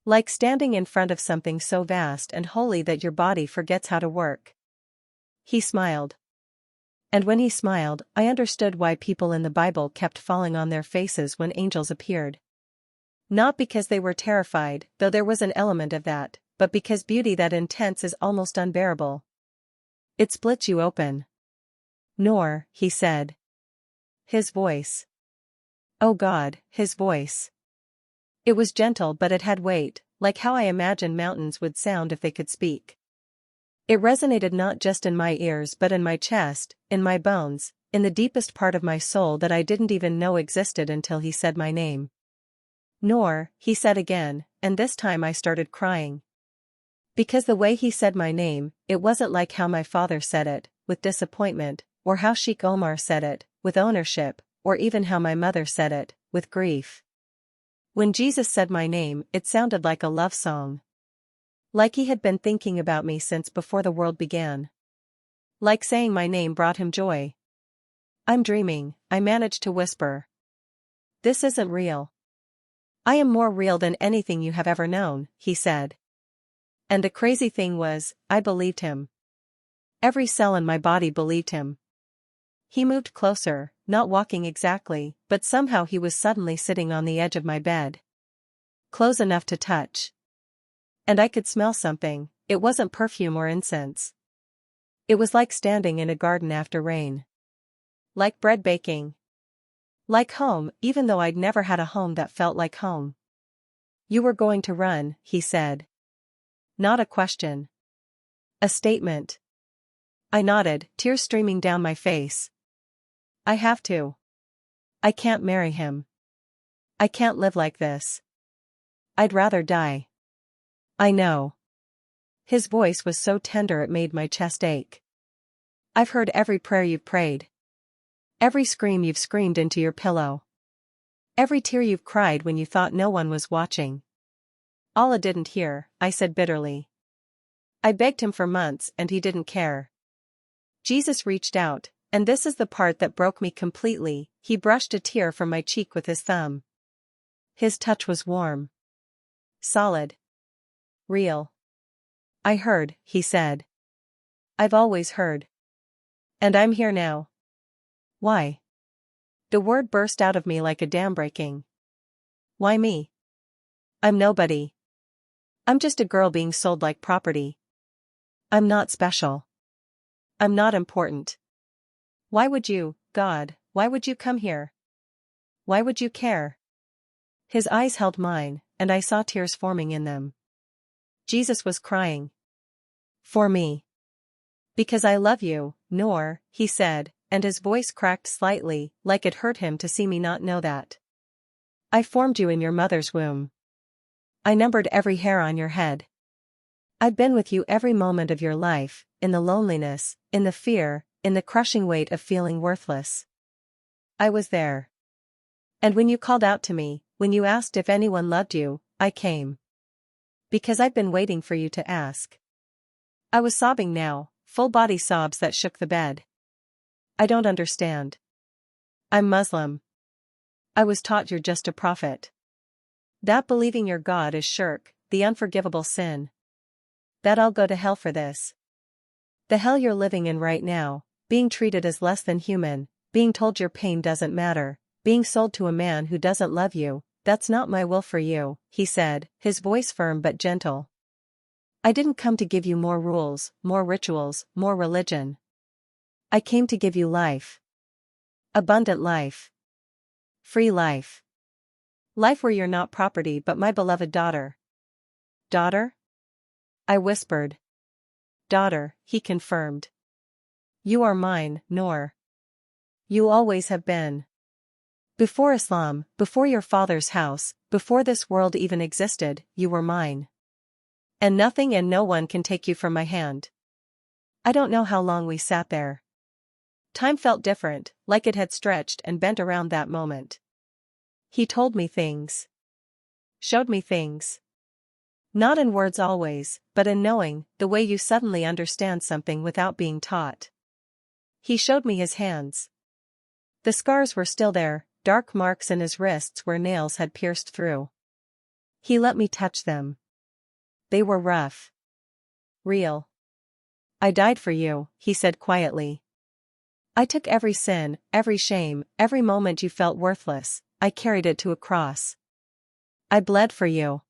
Like standing in front of something so vast and holy that your body forgets how to work. He smiled. And when he smiled, I understood why people in the Bible kept falling on their faces when angels appeared. Not because they were terrified, though there was an element of that, but because beauty that intense is almost unbearable. It splits you open. Noor, he said. His voice. Oh God, his voice. It was gentle but it had weight, like how I imagined mountains would sound if they could speak. It resonated not just in my ears but in my chest, in my bones, in the deepest part of my soul that I didn't even know existed until he said my name. Noor, he said again, and this time I started crying. Because the way he said my name, it wasn't like how my father said it, with disappointment, or how Sheikh Omar said it, with ownership, or even how my mother said it, with grief. When Jesus said my name, it sounded like a love song. Like he had been thinking about me since before the world began. Like saying my name brought him joy. "I'm dreaming," I managed to whisper. "This isn't real." "I am more real than anything you have ever known," he said. And the crazy thing was, I believed him. Every cell in my body believed him. He moved closer, not walking exactly, but somehow he was suddenly sitting on the edge of my bed. Close enough to touch. And I could smell something. It wasn't perfume or incense. It was like standing in a garden after rain. Like bread baking. Like home, even though I'd never had a home that felt like home. "You were going to run," he said. Not a question. A statement. I nodded, tears streaming down my face. "I have to. I can't marry him. I can't live like this. I'd rather die." "I know." His voice was so tender it made my chest ache. "I've heard every prayer you've prayed. Every scream you've screamed into your pillow. Every tear you've cried when you thought no one was watching." "Allah didn't hear," I said bitterly. "I begged him for months and he didn't care." Jesus reached out, and this is the part that broke me completely. He brushed a tear from my cheek with his thumb. His touch was warm. Solid. Real. "I heard," he said. "I've always heard. And I'm here now." "Why?" The word burst out of me like a dam breaking. "Why me? I'm nobody. I'm just a girl being sold like property. I'm not special. I'm not important. Why would you, God, why would you come here? Why would you care?" His eyes held mine, and I saw tears forming in them. Jesus was crying. "For me. Because I love you, Noor," he said, and his voice cracked slightly, like it hurt him to see me not know that. "I formed you in your mother's womb. I numbered every hair on your head. I've been with you every moment of your life, in the loneliness, in the fear, in the crushing weight of feeling worthless. I was there. And when you called out to me, when you asked if anyone loved you, I came. Because I've been waiting for you to ask." I was sobbing now, full body sobs that shook the bed. "I don't understand. I'm Muslim. I was taught you're just a prophet. That believing your God is shirk, the unforgivable sin. That I'll go to hell for this. The hell you're living in right now, being treated as less than human, being told your pain doesn't matter, being sold to a man who doesn't love you. That's not my will for you," he said, his voice firm but gentle. "I didn't come to give you more rules, more rituals, more religion. I came to give you life. Abundant life. Free life. Life where you're not property but my beloved daughter." "Daughter?" I whispered. "Daughter," he confirmed. "You are mine, Noor. You always have been. Before Islam, before your father's house, before this world even existed, you were mine. And nothing and no one can take you from my hand." I don't know how long we sat there. Time felt different, like it had stretched and bent around that moment. He told me things. Showed me things. Not in words always, but in knowing, the way you suddenly understand something without being taught. He showed me his hands. The scars were still there, dark marks in his wrists where nails had pierced through. He let me touch them. They were rough. Real. "I died for you," he said quietly. "I took every sin, every shame, every moment you felt worthless, I carried it to a cross. I bled for you.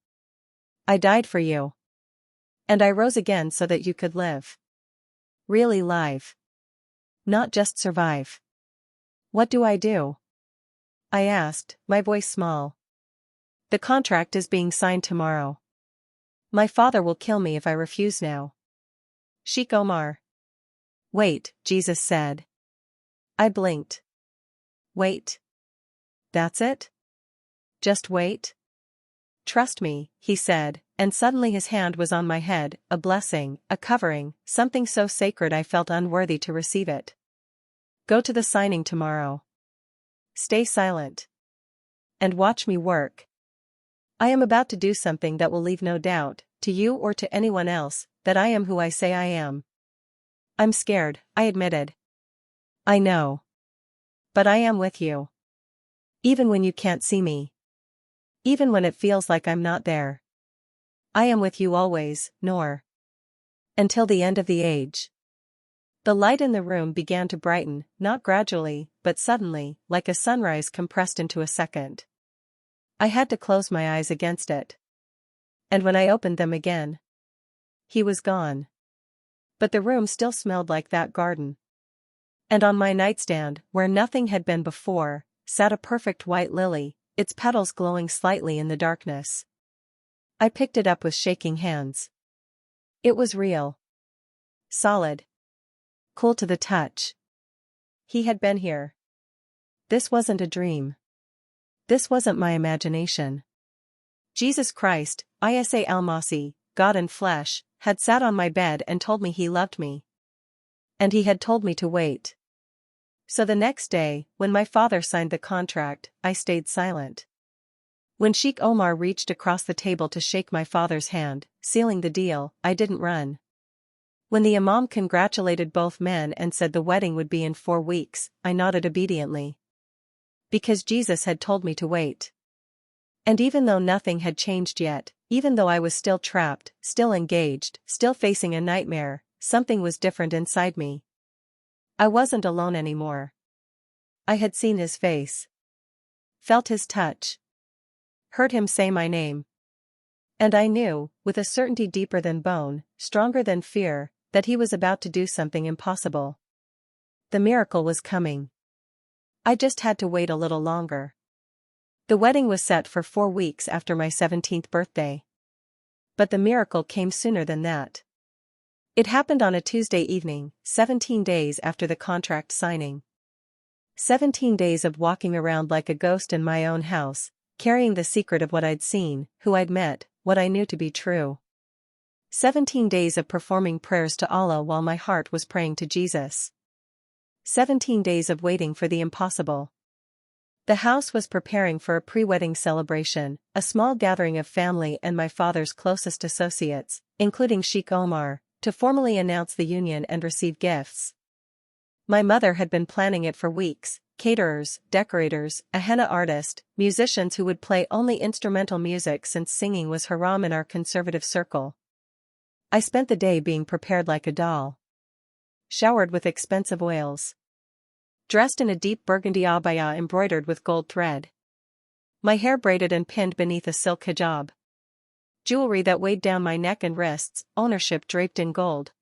I died for you. And I rose again so that you could live. Really live. Not just survive." "What do I do?" I asked, my voice small. "The contract is being signed tomorrow. My father will kill me if I refuse now." "Sheikh Omar." "Wait," Jesus said. I blinked. "Wait. That's it? Just wait? Trust me," he said, and suddenly his hand was on my head, a blessing, a covering, something so sacred I felt unworthy to receive it. Go to the signing tomorrow. Stay silent. And watch me work. I am about to do something that will leave no doubt, to you or to anyone else, that I am who I say I am. I'm scared, I admitted. I know. But I am with you. Even when you can't see me. Even when it feels like I'm not there. I am with you always, Nor. Until the end of the age. The light in the room began to brighten, not gradually, but suddenly, like a sunrise compressed into a second. I had to close my eyes against it. And when I opened them again, he was gone. But the room still smelled like that garden. And on my nightstand, where nothing had been before, sat a perfect white lily, its petals glowing slightly in the darkness. I picked it up with shaking hands. It was real. Solid. Cool to the touch. He had been here. This wasn't a dream. This wasn't my imagination. Jesus Christ, Isa Almasi, God in flesh, had sat on my bed and told me he loved me. And he had told me to wait. So the next day, when my father signed the contract, I stayed silent. When Sheikh Omar reached across the table to shake my father's hand, sealing the deal, I didn't run. When the imam congratulated both men and said the wedding would be in 4 weeks, I nodded obediently. Because Jesus had told me to wait. And even though nothing had changed yet, even though I was still trapped, still engaged, still facing a nightmare, something was different inside me. I wasn't alone anymore. I had seen his face. Felt his touch. Heard him say my name. And I knew, with a certainty deeper than bone, stronger than fear, that he was about to do something impossible. The miracle was coming. I just had to wait a little longer. The wedding was set for 4 weeks after my 17th birthday. But the miracle came sooner than that. It happened on a Tuesday evening, 17 days after the contract signing. 17 days of walking around like a ghost in my own house, carrying the secret of what I'd seen, who I'd met, what I knew to be true. 17 days of performing prayers to Allah while my heart was praying to Jesus. 17 days of waiting for the impossible. The house was preparing for a pre-wedding celebration, a small gathering of family and my father's closest associates, including Sheikh Omar, to formally announce the union and receive gifts. My mother had been planning it for weeks, caterers, decorators, a henna artist, musicians who would play only instrumental music since singing was haram in our conservative circle. I spent the day being prepared like a doll. Showered with expensive oils. Dressed in a deep burgundy abaya embroidered with gold thread. My hair braided and pinned beneath a silk hijab. Jewelry that weighed down my neck and wrists, ownership draped in gold.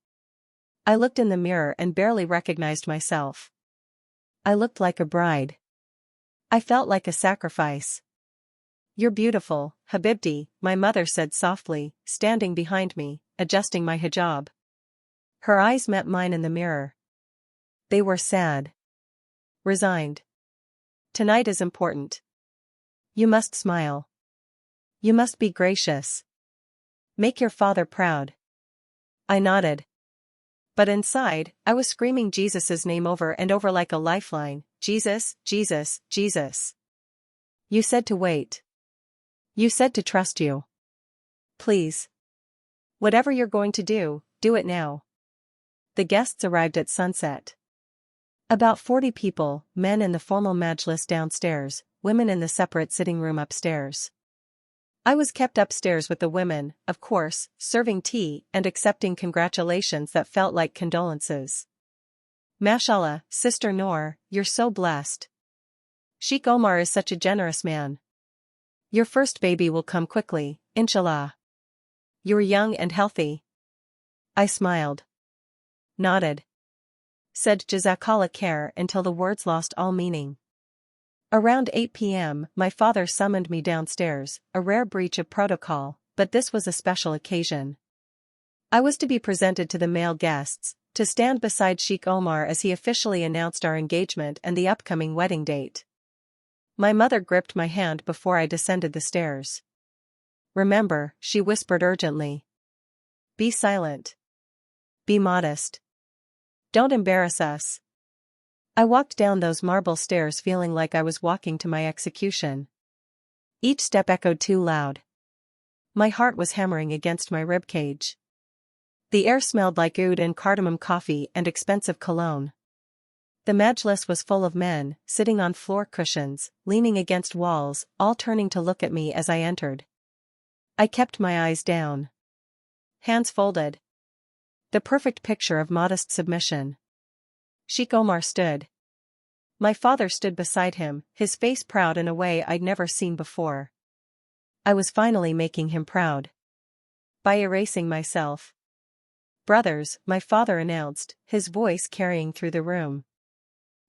I looked in the mirror and barely recognized myself. I looked like a bride. I felt like a sacrifice. You're beautiful, Habibti, my mother said softly, standing behind me, adjusting my hijab. Her eyes met mine in the mirror. They were sad. Resigned. Tonight is important. You must smile. You must be gracious. Make your father proud. I nodded. But inside, I was screaming Jesus's name over and over like a lifeline. Jesus, Jesus, Jesus. You said to wait. You said to trust you. Please. Whatever you're going to do, do it now. The guests arrived at sunset. About 40 people, men in the formal majlis downstairs, women in the separate sitting room upstairs. I was kept upstairs with the women, of course, serving tea and accepting congratulations that felt like condolences. Mashallah, Sister Noor, you're so blessed. Sheikh Omar is such a generous man. Your first baby will come quickly, inshallah. You're young and healthy. I smiled. Nodded. Said Jazakallah khair until the words lost all meaning. Around 8 p.m., my father summoned me downstairs, a rare breach of protocol, but this was a special occasion. I was to be presented to the male guests, to stand beside Sheikh Omar as he officially announced our engagement and the upcoming wedding date. My mother gripped my hand before I descended the stairs. Remember, she whispered urgently. Be silent. Be modest. Don't embarrass us. I walked down those marble stairs feeling like I was walking to my execution. Each step echoed too loud. My heart was hammering against my ribcage. The air smelled like oud and cardamom coffee and expensive cologne. The majlis was full of men, sitting on floor cushions, leaning against walls, all turning to look at me as I entered. I kept my eyes down. Hands folded. The perfect picture of modest submission. Sheikh Omar stood. My father stood beside him, his face proud in a way I'd never seen before. I was finally making him proud. By erasing myself. "Brothers," my father announced, his voice carrying through the room.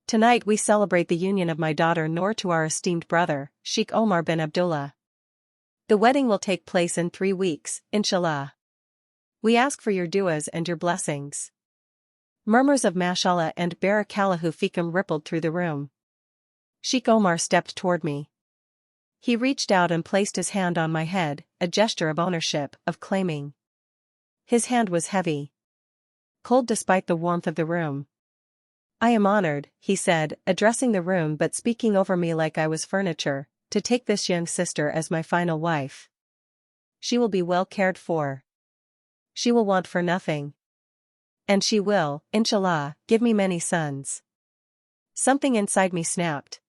"Tonight we celebrate the union of my daughter Noor to our esteemed brother, Sheikh Omar bin Abdullah. The wedding will take place in 3 weeks, inshallah. We ask for your du'as and your blessings." Murmurs of mashallah and barakallahu fikum rippled through the room. Sheikh Omar stepped toward me. He reached out and placed his hand on my head, a gesture of ownership, of claiming. His hand was heavy. Cold despite the warmth of the room. "I am honored," he said, addressing the room but speaking over me like I was furniture, "to take this young sister as my final wife. She will be well cared for. She will want for nothing. And she will, inshallah, give me many sons." Something inside me snapped.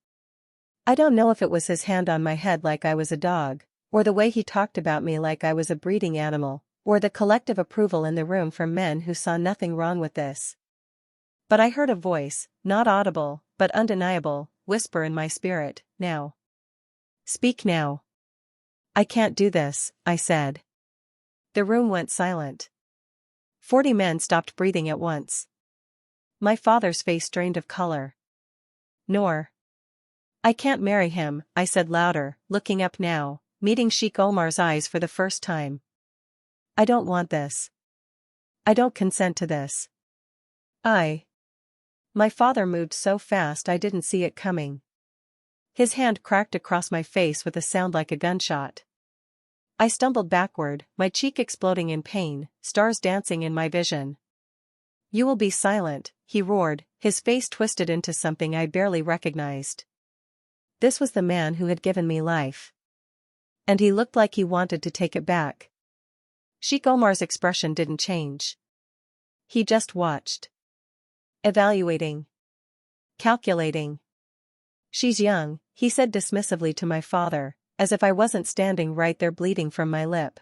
I don't know if it was his hand on my head like I was a dog, or the way he talked about me like I was a breeding animal, or the collective approval in the room from men who saw nothing wrong with this. But I heard a voice, not audible, but undeniable, whisper in my spirit, "Now. Speak now." "I can't do this," I said. The room went silent. 40 men stopped breathing at once. My father's face drained of color. "Noor. I can't marry him," I said louder, looking up now, meeting Sheikh Omar's eyes for the first time. "I don't want this. I don't consent to this. My father moved so fast I didn't see it coming. His hand cracked across my face with a sound like a gunshot. I stumbled backward, my cheek exploding in pain, stars dancing in my vision. "You will be silent," he roared, his face twisted into something I barely recognized. This was the man who had given me life. And he looked like he wanted to take it back. Sheikh Omar's expression didn't change. He just watched. Evaluating. Calculating. "She's young," he said dismissively to my father, as if I wasn't standing right there bleeding from my lip.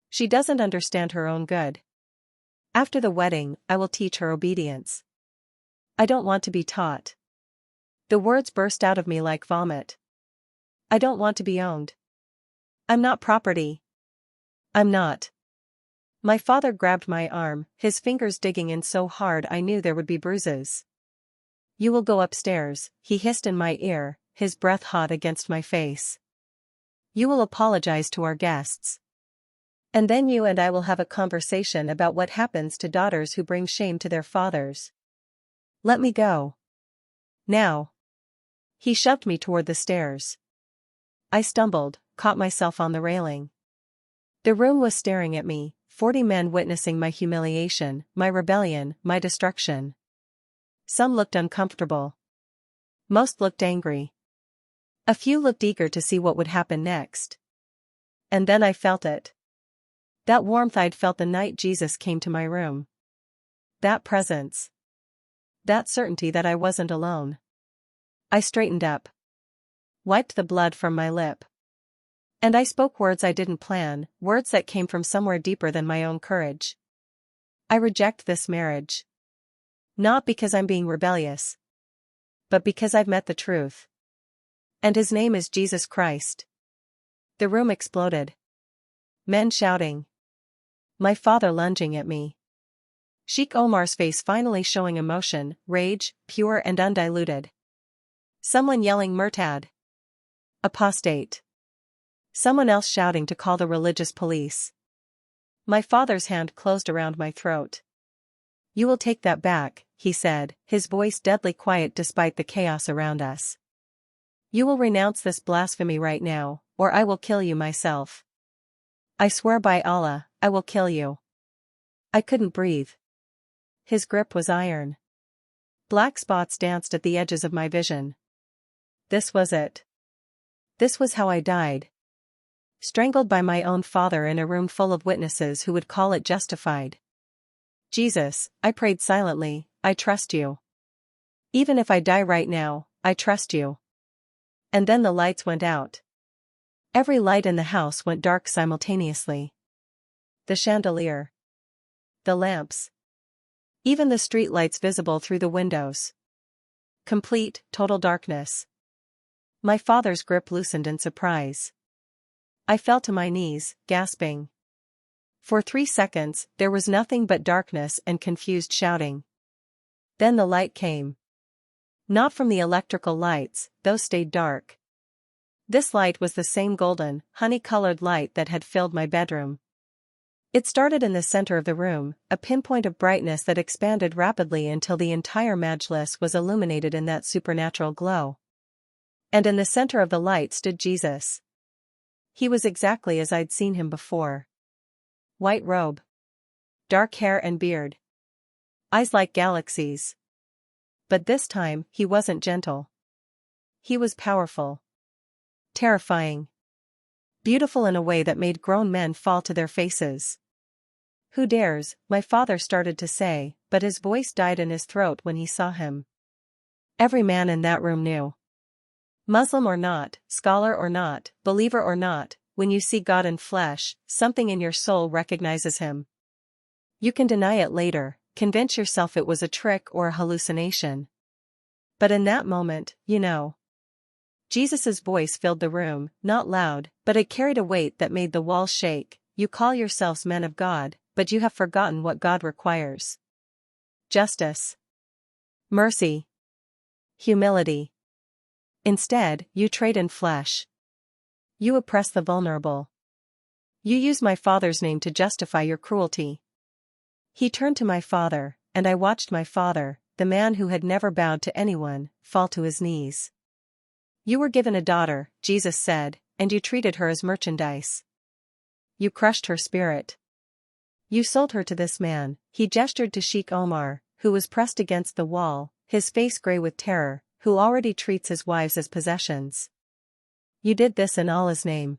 "She doesn't understand her own good. After the wedding, I will teach her obedience." "I don't want to be taught." The words burst out of me like vomit. "I don't want to be owned. I'm not property. I'm not." My father grabbed my arm, his fingers digging in so hard I knew there would be bruises. "You will go upstairs," he hissed in my ear, his breath hot against my face. "You will apologize to our guests. And then you and I will have a conversation about what happens to daughters who bring shame to their fathers. Let me go. Now." He shoved me toward the stairs. I stumbled, caught myself on the railing. The room was staring at me, 40 men witnessing my humiliation, my rebellion, my destruction. Some looked uncomfortable. Most looked angry. A few looked eager to see what would happen next. And then I felt it. That warmth I'd felt the night Jesus came to my room. That presence. That certainty that I wasn't alone. I straightened up. Wiped the blood from my lip. And I spoke words I didn't plan, words that came from somewhere deeper than my own courage. "I reject this marriage. Not because I'm being rebellious. But because I've met the truth. And his name is Jesus Christ." The room exploded. Men shouting. My father lunging at me. Sheikh Omar's face finally showing emotion, rage, pure and undiluted. Someone yelling "Murtad. Apostate." Someone else shouting to call the religious police. My father's hand closed around my throat. "You will take that back," he said, his voice deadly quiet despite the chaos around us. "You will renounce this blasphemy right now, or I will kill you myself. I swear by Allah, I will kill you." I couldn't breathe. His grip was iron. Black spots danced at the edges of my vision. This was it. This was how I died. Strangled by my own father in a room full of witnesses who would call it justified. Jesus, I prayed silently, I trust you. Even if I die right now, I trust you. And then the lights went out. Every light in the house went dark simultaneously. The chandelier. The lamps. Even the street lights visible through the windows. Complete, total darkness. My father's grip loosened in surprise. I fell to my knees, gasping. For 3 seconds, there was nothing but darkness and confused shouting. Then the light came. Not from the electrical lights, those stayed dark. This light was the same golden, honey-colored light that had filled my bedroom. It started in the center of the room, a pinpoint of brightness that expanded rapidly until the entire majlis was illuminated in that supernatural glow. And in the center of the light stood Jesus. He was exactly as I'd seen him before. White robe. Dark hair and beard. Eyes like galaxies. But this time, he wasn't gentle. He was powerful. Terrifying. Beautiful in a way that made grown men fall to their faces. Who dares, my father started to say, but his voice died in his throat when he saw him. Every man in that room knew. Muslim or not, scholar or not, believer or not, when you see God in flesh, something in your soul recognizes him. You can deny it later, convince yourself it was a trick or a hallucination. But in that moment, you know. Jesus' voice filled the room, not loud, but it carried a weight that made the walls shake. You call yourselves men of God, but you have forgotten what God requires. Justice. Mercy. Humility. Instead, you trade in flesh. You oppress the vulnerable. You use my father's name to justify your cruelty. He turned to my father, and I watched my father, the man who had never bowed to anyone, fall to his knees. You were given a daughter, Jesus said, and you treated her as merchandise. You crushed her spirit. You sold her to this man. He gestured to Sheikh Omar, who was pressed against the wall, his face gray with terror, who already treats his wives as possessions. You did this in Allah's name.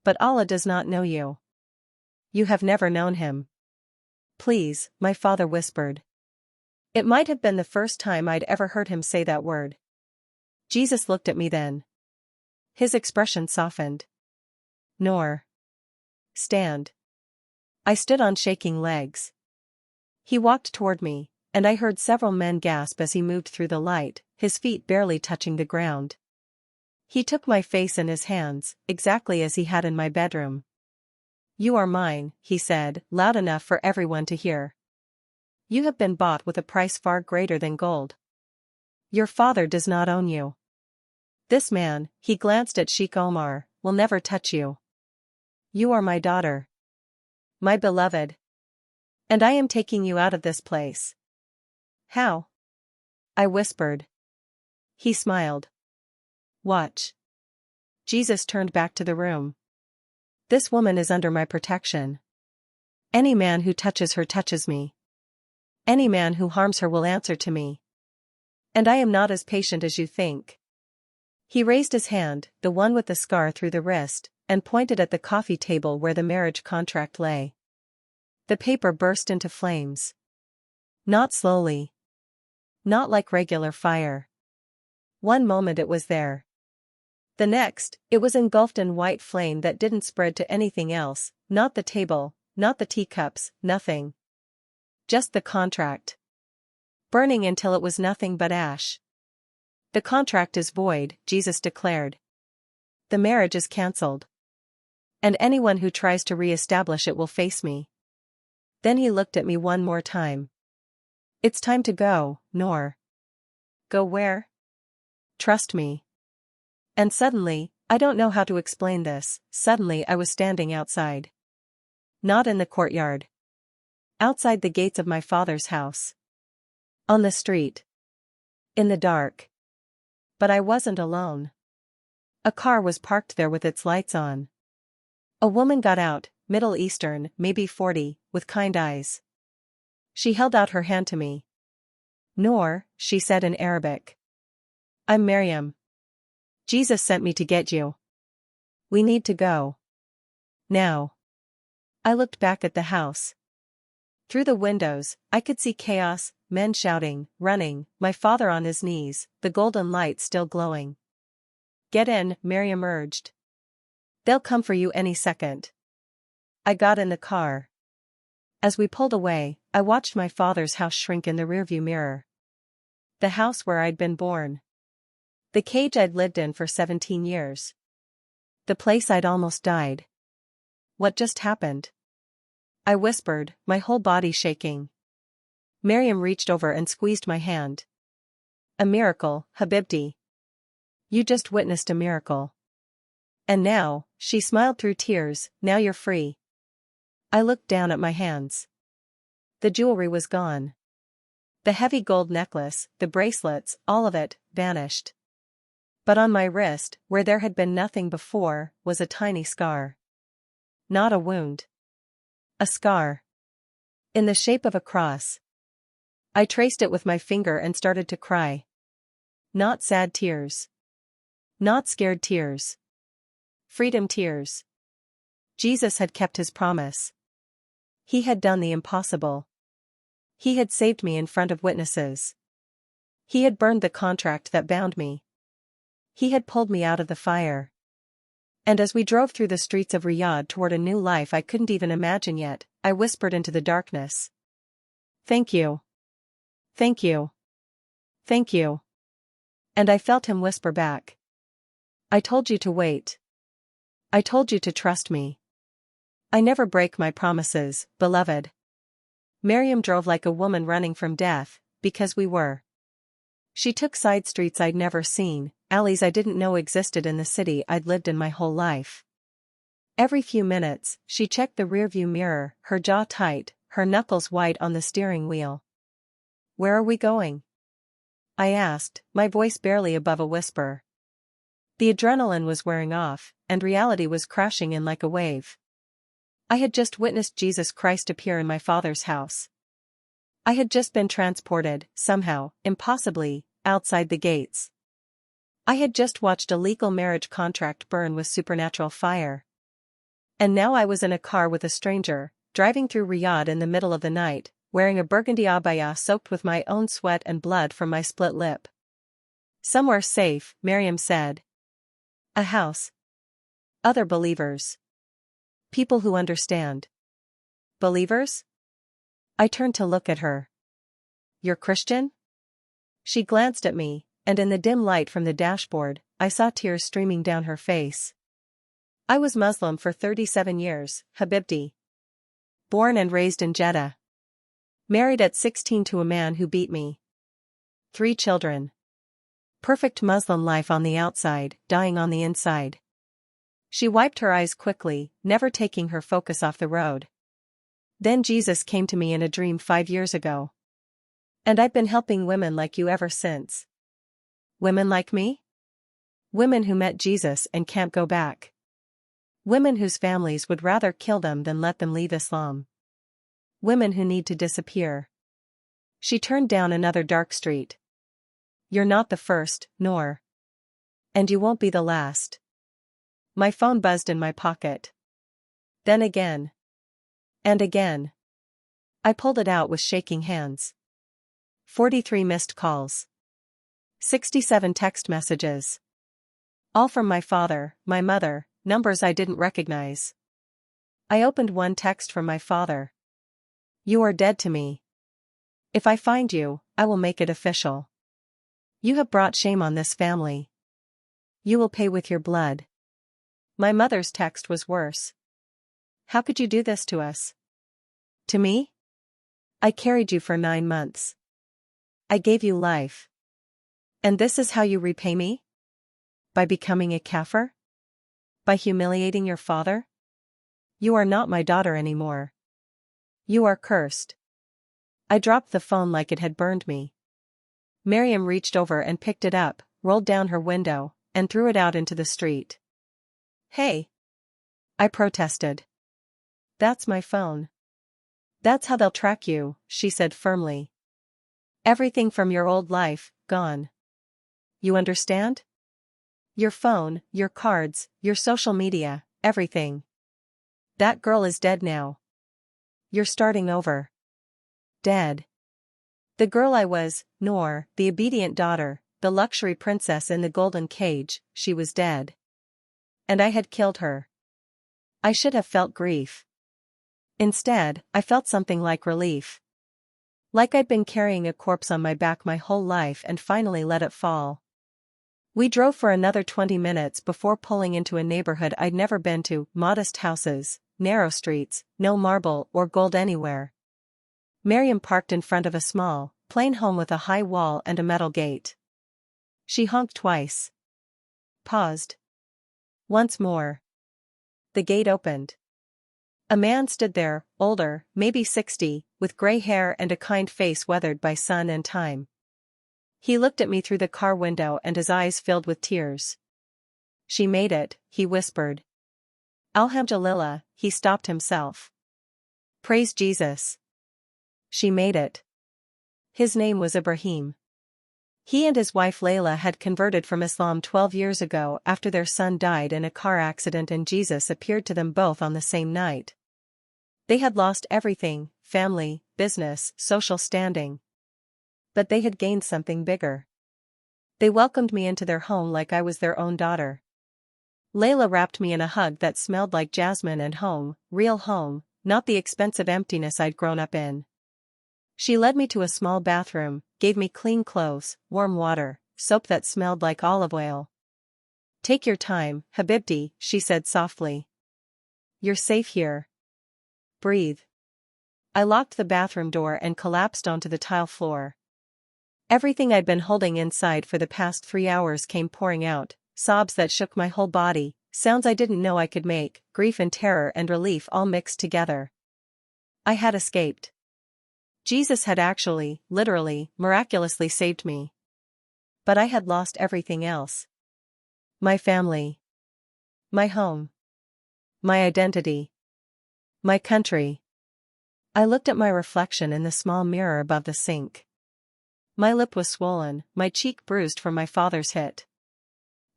But Allah does not know you. You have never known him. Please, my father whispered. It might have been the first time I'd ever heard him say that word. Jesus looked at me then. His expression softened. Nor. Stand. I stood on shaking legs. He walked toward me, and I heard several men gasp as he moved through the light, his feet barely touching the ground. He took my face in his hands, exactly as he had in my bedroom. You are mine, he said, loud enough for everyone to hear. You have been bought with a price far greater than gold. Your father does not own you. This man, he glanced at Sheikh Omar, will never touch you. You are my daughter. My beloved. And I am taking you out of this place. How? I whispered. He smiled. Watch. Jesus turned back to the room. This woman is under my protection. Any man who touches her touches me. Any man who harms her will answer to me. And I am not as patient as you think. He raised his hand, the one with the scar through the wrist, and pointed at the coffee table where the marriage contract lay. The paper burst into flames. Not slowly. Not like regular fire. One moment it was there. The next, it was engulfed in white flame that didn't spread to anything else, not the table, not the teacups, nothing. Just the contract. Burning until it was nothing but ash. The contract is void, Jesus declared. The marriage is cancelled. And anyone who tries to re-establish it will face me. Then he looked at me one more time. It's time to go, Noor. Go where? Trust me. And suddenly, I don't know how to explain this, suddenly I was standing outside. Not in the courtyard. Outside the gates of my father's house. On the street. In the dark. But I wasn't alone. A car was parked there with its lights on. A woman got out, Middle Eastern, maybe 40, with kind eyes. She held out her hand to me. Noor, she said in Arabic. I'm Miriam. Jesus sent me to get you. We need to go. Now. I looked back at the house. Through the windows, I could see chaos, men shouting, running, my father on his knees, the golden light still glowing. Get in, Miriam urged. They'll come for you any second. I got in the car. As we pulled away, I watched my father's house shrink in the rearview mirror. The house where I'd been born. The cage I'd lived in for 17 years. The place I'd almost died. What just happened? I whispered, my whole body shaking. Miriam reached over and squeezed my hand. A miracle, Habibti. You just witnessed a miracle. And now, she smiled through tears, now you're free. I looked down at my hands. The jewelry was gone. The heavy gold necklace, the bracelets, all of it, vanished. But on my wrist, where there had been nothing before, was a tiny scar. Not a wound. A scar. In the shape of a cross. I traced it with my finger and started to cry. Not sad tears. Not scared tears. Freedom tears. Jesus had kept his promise. He had done the impossible. He had saved me in front of witnesses. He had burned the contract that bound me. He had pulled me out of the fire. And as we drove through the streets of Riyadh toward a new life I couldn't even imagine yet, I whispered into the darkness. Thank you. Thank you. Thank you. And I felt him whisper back. I told you to wait. I told you to trust me. I never break my promises, beloved. Miriam drove like a woman running from death, because we were. She took side streets I'd never seen, alleys I didn't know existed in the city I'd lived in my whole life. Every few minutes, she checked the rearview mirror, her jaw tight, her knuckles white on the steering wheel. Where are we going? I asked, my voice barely above a whisper. The adrenaline was wearing off, and reality was crashing in like a wave. I had just witnessed Jesus Christ appear in my father's house. I had just been transported, somehow, impossibly, outside the gates. I had just watched a legal marriage contract burn with supernatural fire. And now I was in a car with a stranger, driving through Riyadh in the middle of the night, wearing a burgundy abaya soaked with my own sweat and blood from my split lip. Somewhere safe, Miriam said. A house. Other believers. People who understand. Believers? I turned to look at her. You're Christian? She glanced at me, and in the dim light from the dashboard, I saw tears streaming down her face. I was Muslim for 37 years, Habibti. Born and raised in Jeddah. Married at 16 to a man who beat me. 3 children. Perfect Muslim life on the outside, dying on the inside. She wiped her eyes quickly, never taking her focus off the road. Then Jesus came to me in a dream 5 years ago. And I've been helping women like you ever since. Women like me? Women who met Jesus and can't go back. Women whose families would rather kill them than let them leave Islam. Women who need to disappear. She turned down another dark street. You're not the first, Noor. And you won't be the last. My phone buzzed in my pocket. Then again. And again. I pulled it out with shaking hands. 43 missed calls. 67 text messages. All from my father, my mother, numbers I didn't recognize. I opened one text from my father. You are dead to me. If I find you, I will make it official. You have brought shame on this family. You will pay with your blood. My mother's text was worse. How could you do this to us? To me? I carried you for 9 months. I gave you life. And this is how you repay me? By becoming a kafir? By humiliating your father? You are not my daughter anymore. You are cursed. I dropped the phone like it had burned me. Miriam reached over and picked it up, rolled down her window, and threw it out into the street. Hey! I protested. That's my phone. That's how they'll track you, she said firmly. Everything from your old life, gone. You understand? Your phone, your cards, your social media, everything. That girl is dead now. You're starting over. Dead. The girl I was, Noor, the obedient daughter, the luxury princess in the golden cage, she was dead. And I had killed her. I should have felt grief. Instead, I felt something like relief. Like I'd been carrying a corpse on my back my whole life and finally let it fall. We drove for another 20 minutes before pulling into a neighborhood I'd never been to, modest houses, narrow streets, no marble or gold anywhere. Miriam parked in front of a small, plain home with a high wall and a metal gate. She honked twice. Paused. Once more. The gate opened. A man stood there, older, maybe 60, with gray hair and a kind face weathered by sun and time. He looked at me through the car window and his eyes filled with tears. She made it, he whispered. Alhamdulillah, he stopped himself. Praise Jesus. She made it. His name was Ibrahim. He and his wife Layla had converted from Islam 12 years ago after their son died in a car accident and Jesus appeared to them both on the same night. They had lost everything, family, business, social standing. But they had gained something bigger. They welcomed me into their home like I was their own daughter. Layla wrapped me in a hug that smelled like jasmine and home, real home, not the expensive emptiness I'd grown up in. She led me to a small bathroom, gave me clean clothes, warm water, soap that smelled like olive oil. Take your time, Habibti, she said softly. You're safe here. Breathe. I locked the bathroom door and collapsed onto the tile floor. Everything I'd been holding inside for the past 3 hours came pouring out, sobs that shook my whole body, sounds I didn't know I could make, grief and terror and relief all mixed together. I had escaped. Jesus had actually, literally, miraculously saved me. But I had lost everything else. My family. My home. My identity. My country. I looked at my reflection in the small mirror above the sink. My lip was swollen, my cheek bruised from my father's hit.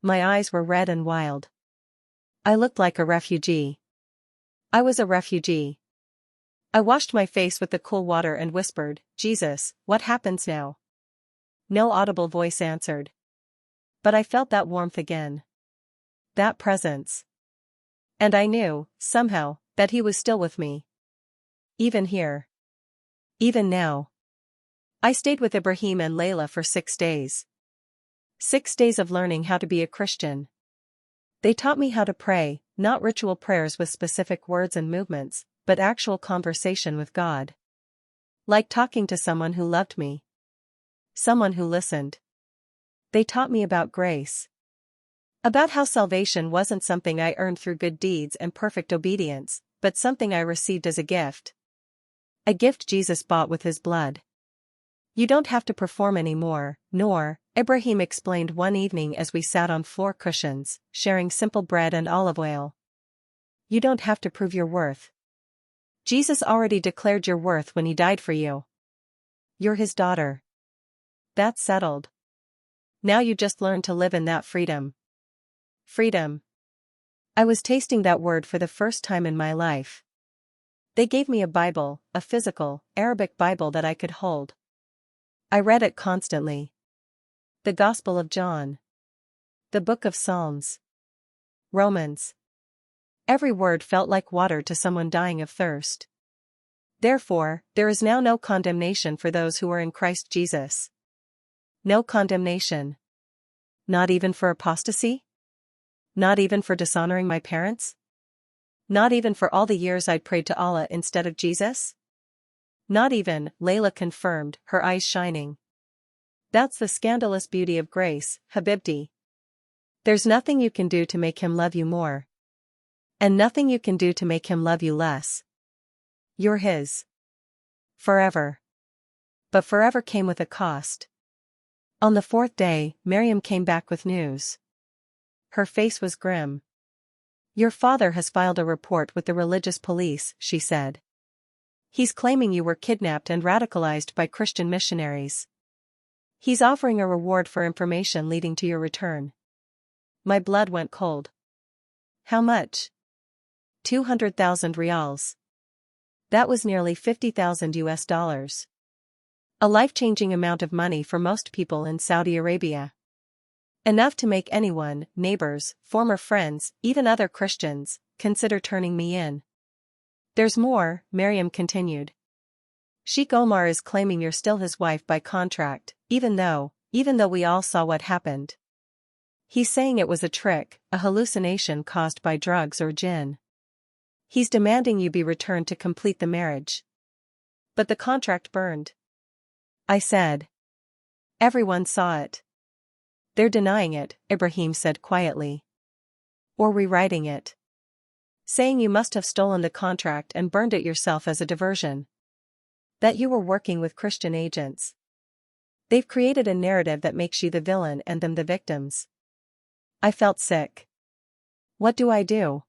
My eyes were red and wild. I looked like a refugee. I was a refugee. I washed my face with the cool water and whispered, Jesus, what happens now? No audible voice answered. But I felt that warmth again. That presence. And I knew, somehow, that he was still with me. Even here. Even now. I stayed with Ibrahim and Layla for 6 days. 6 days of learning how to be a Christian. They taught me how to pray, not ritual prayers with specific words and movements, but actual conversation with God. Like talking to someone who loved me. Someone who listened. They taught me about grace. About how salvation wasn't something I earned through good deeds and perfect obedience, but something I received as a gift. A gift Jesus bought with his blood. You don't have to perform anymore, Noor, Ibrahim explained one evening as we sat on floor cushions, sharing simple bread and olive oil. You don't have to prove your worth. Jesus already declared your worth when he died for you. You're his daughter. That's settled. Now you just learn to live in that freedom. Freedom. I was tasting that word for the first time in my life. They gave me a Bible, a physical, Arabic Bible that I could hold. I read it constantly. The Gospel of John. The Book of Psalms. Romans. Every word felt like water to someone dying of thirst. Therefore, there is now no condemnation for those who are in Christ Jesus. No condemnation. Not even for apostasy? Not even for dishonoring my parents? Not even for all the years I'd prayed to Allah instead of Jesus? Not even, Layla confirmed, her eyes shining. That's the scandalous beauty of grace, Habibti. There's nothing you can do to make him love you more. And nothing you can do to make him love you less. You're his. Forever. But forever came with a cost. On the 4th day, Miriam came back with news. Her face was grim. Your father has filed a report with the religious police, she said. He's claiming you were kidnapped and radicalized by Christian missionaries. He's offering a reward for information leading to your return. My blood went cold. How much? 200,000 reals. That was nearly 50,000 US dollars. A life-changing amount of money for most people in Saudi Arabia. Enough to make anyone, neighbors, former friends, even other Christians, consider turning me in. There's more, Miriam continued. Sheikh Omar is claiming you're still his wife by contract, even though we all saw what happened. He's saying it was a trick, a hallucination caused by drugs or jinn. He's demanding you be returned to complete the marriage. But the contract burned. I said. Everyone saw it. They're denying it, Ibrahim said quietly. Or rewriting it. Saying you must have stolen the contract and burned it yourself as a diversion. That you were working with Christian agents. They've created a narrative that makes you the villain and them the victims. I felt sick. What do I do?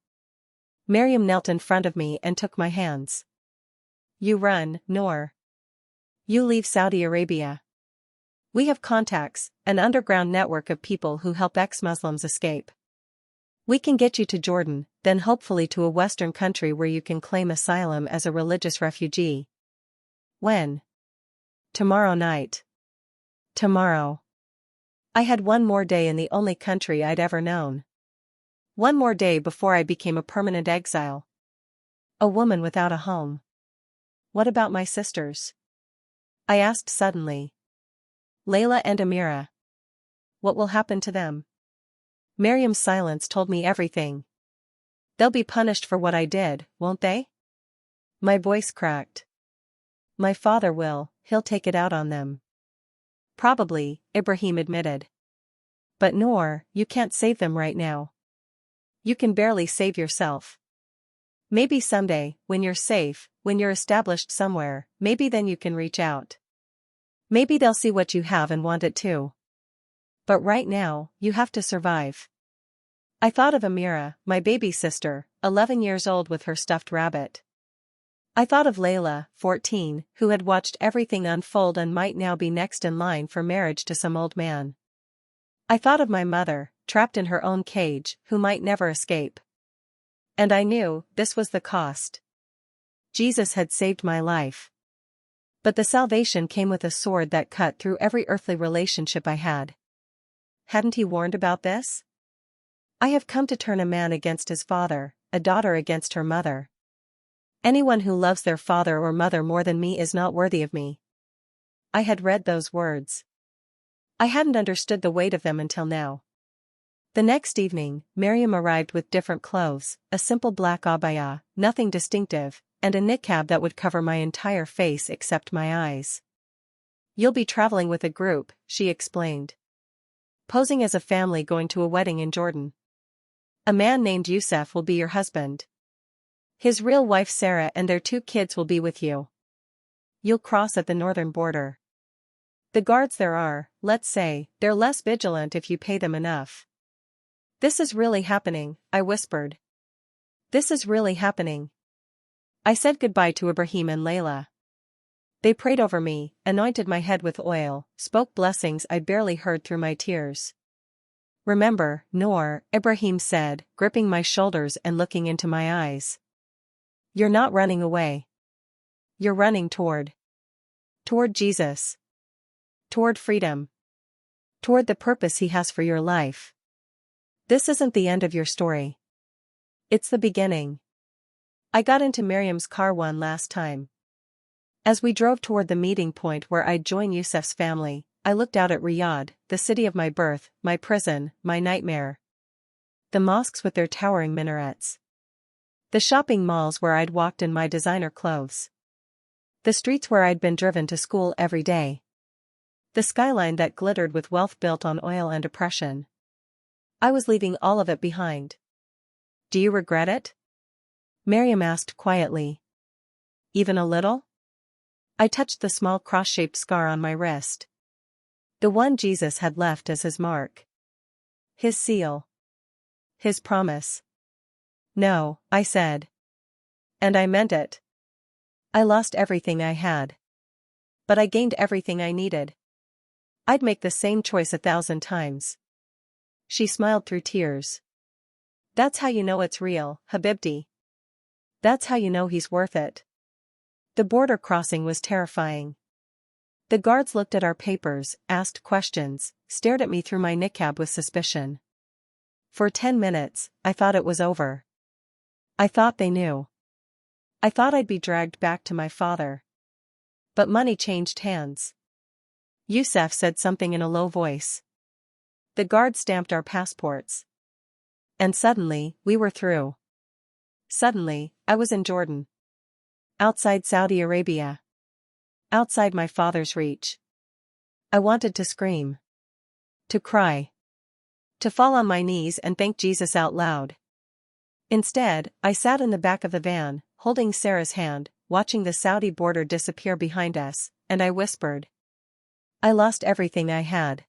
Miriam knelt in front of me and took my hands. You run, Noor. You leave Saudi Arabia. We have contacts, an underground network of people who help ex-Muslims escape. We can get you to Jordan, then hopefully to a Western country where you can claim asylum as a religious refugee. When? Tomorrow night. Tomorrow. I had one more day in the only country I'd ever known. One more day before I became a permanent exile. A woman without a home. What about my sisters? I asked suddenly. Layla and Amira. What will happen to them? Miriam's silence told me everything. They'll be punished for what I did, won't they? My voice cracked. My father will, he'll take it out on them. Probably, Ibrahim admitted. But Noor, you can't save them right now. You can barely save yourself. Maybe someday, when you're safe, when you're established somewhere, maybe then you can reach out. Maybe they'll see what you have and want it too. But right now, you have to survive. I thought of Amira, my baby sister, 11 years old with her stuffed rabbit. I thought of Layla, 14, who had watched everything unfold and might now be next in line for marriage to some old man. I thought of my mother, trapped in her own cage, who might never escape. And I knew, this was the cost. Jesus had saved my life. But the salvation came with a sword that cut through every earthly relationship I had. Hadn't he warned about this? I have come to turn a man against his father, a daughter against her mother. Anyone who loves their father or mother more than me is not worthy of me. I had read those words. I hadn't understood the weight of them until now. The next evening, Miriam arrived with different clothes, a simple black abaya, nothing distinctive, and a niqab that would cover my entire face except my eyes. You'll be traveling with a group, she explained. Posing as a family going to a wedding in Jordan. A man named Youssef will be your husband. His real wife Sarah and their 2 kids will be with you. You'll cross at the northern border. The guards there are, let's say, they're less vigilant if you pay them enough. This is really happening, I whispered. This is really happening. I said goodbye to Ibrahim and Layla. They prayed over me, anointed my head with oil, spoke blessings I barely heard through my tears. Remember, Noor, Ibrahim said, gripping my shoulders and looking into my eyes. You're not running away. You're running toward Jesus. Toward freedom. Toward the purpose he has for your life. This isn't the end of your story. It's the beginning. I got into Miriam's car one last time. As we drove toward the meeting point where I'd join Youssef's family, I looked out at Riyadh, the city of my birth, my prison, my nightmare. The mosques with their towering minarets. The shopping malls where I'd walked in my designer clothes. The streets where I'd been driven to school every day. The skyline that glittered with wealth built on oil and oppression. I was leaving all of it behind. Do you regret it? Miriam asked quietly. Even a little? I touched the small cross-shaped scar on my wrist. The one Jesus had left as his mark. His seal. His promise. No, I said. And I meant it. I lost everything I had. But I gained everything I needed. I'd make the same choice 1,000 times. She smiled through tears. That's how you know it's real, Habibti. That's how you know he's worth it. The border crossing was terrifying. The guards looked at our papers, asked questions, stared at me through my niqab with suspicion. For 10 minutes, I thought it was over. I thought they knew. I thought I'd be dragged back to my father. But money changed hands. Youssef said something in a low voice. The guard stamped our passports. And suddenly, we were through. Suddenly, I was in Jordan. Outside Saudi Arabia. Outside my father's reach. I wanted to scream. To cry. To fall on my knees and thank Jesus out loud. Instead, I sat in the back of the van, holding Sarah's hand, watching the Saudi border disappear behind us, and I whispered. I lost everything I had.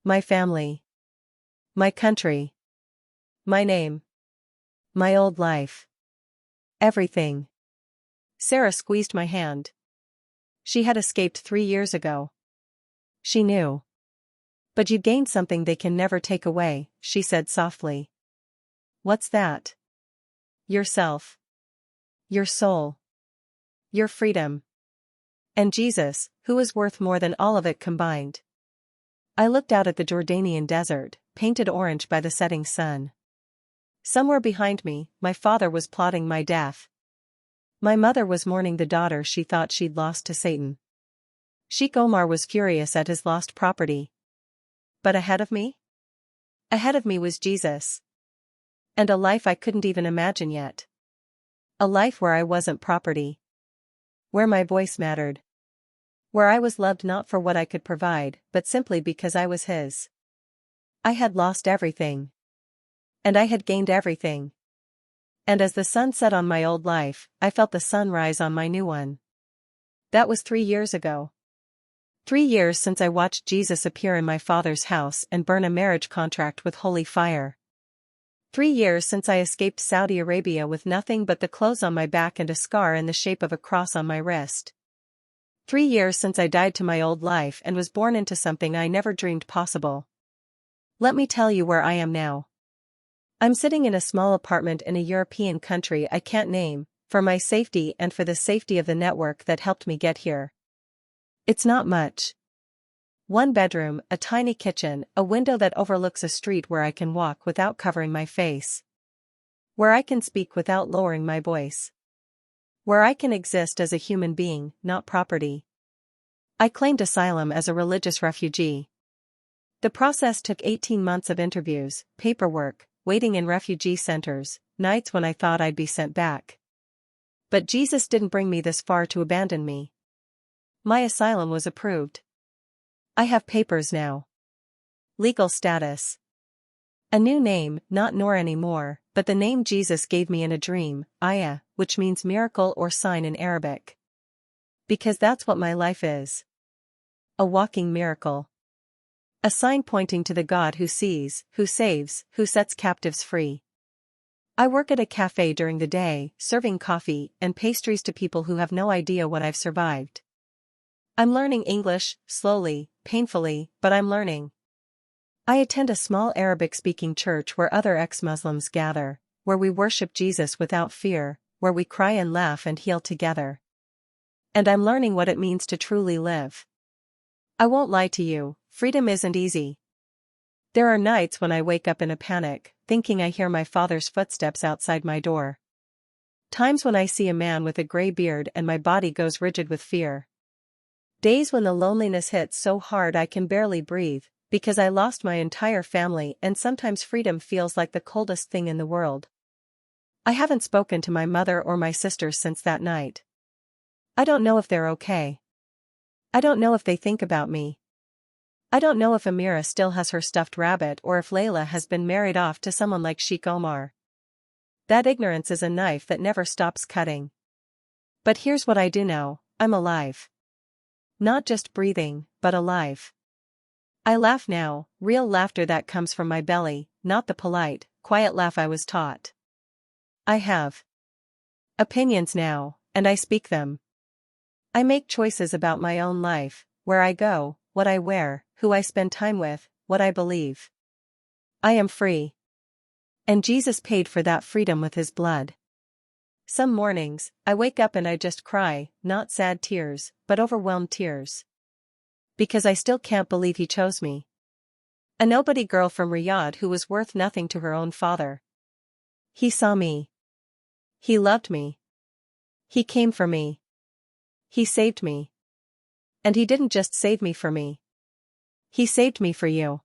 My family. My country. My name. My old life. Everything. Sarah squeezed my hand. She had escaped 3 years ago. She knew. But you gained something they can never take away, she said softly. What's that? Yourself. Your soul. Your freedom. And Jesus, who is worth more than all of it combined. I looked out at the Jordanian desert, painted orange by the setting sun. Somewhere behind me, my father was plotting my death. My mother was mourning the daughter she thought she'd lost to Satan. Sheikh Omar was furious at his lost property. But ahead of me? Ahead of me was Jesus. And a life I couldn't even imagine yet. A life where I wasn't property. Where my voice mattered. Where I was loved not for what I could provide, but simply because I was his. I had lost everything. And I had gained everything. And as the sun set on my old life, I felt the sun rise on my new one. That was 3 years ago. 3 years since I watched Jesus appear in my father's house and burn a marriage contract with holy fire. 3 years since I escaped Saudi Arabia with nothing but the clothes on my back and a scar in the shape of a cross on my wrist. 3 years since I died to my old life and was born into something I never dreamed possible. Let me tell you where I am now. I'm sitting in a small apartment in a European country I can't name, for my safety and for the safety of the network that helped me get here. It's not much. 1 bedroom, a tiny kitchen, a window that overlooks a street where I can walk without covering my face. Where I can speak without lowering my voice. Where I can exist as a human being, not property. I claimed asylum as a religious refugee. The process took 18 months of interviews, paperwork, waiting in refugee centers, nights when I thought I'd be sent back. But Jesus didn't bring me this far to abandon me. My asylum was approved. I have papers now. Legal status. A new name, not Noor anymore, but the name Jesus gave me in a dream, Aya, which means miracle or sign in Arabic. Because that's what my life is. A walking miracle. A sign pointing to the God who sees, who saves, who sets captives free. I work at a cafe during the day, serving coffee and pastries to people who have no idea what I've survived. I'm learning English, slowly, painfully, but I'm learning. I attend a small Arabic-speaking church where other ex-Muslims gather, where we worship Jesus without fear, where we cry and laugh and heal together. And I'm learning what it means to truly live. I won't lie to you, freedom isn't easy. There are nights when I wake up in a panic, thinking I hear my father's footsteps outside my door. Times when I see a man with a gray beard and my body goes rigid with fear. Days when the loneliness hits so hard I can barely breathe, because I lost my entire family and sometimes freedom feels like the coldest thing in the world. I haven't spoken to my mother or my sisters since that night. I don't know if they're okay. I don't know if they think about me. I don't know if Amira still has her stuffed rabbit or if Layla has been married off to someone like Sheikh Omar. That ignorance is a knife that never stops cutting. But here's what I do know, I'm alive. Not just breathing, but alive. I laugh now, real laughter that comes from my belly, not the polite, quiet laugh I was taught. I have opinions now, and I speak them. I make choices about my own life, where I go, what I wear, who I spend time with, what I believe. I am free. And Jesus paid for that freedom with his blood. Some mornings, I wake up and I just cry, not sad tears, but overwhelmed tears. Because I still can't believe he chose me. A nobody girl from Riyadh who was worth nothing to her own father. He saw me. He loved me. He came for me. He saved me. And he didn't just save me for me. He saved me for you.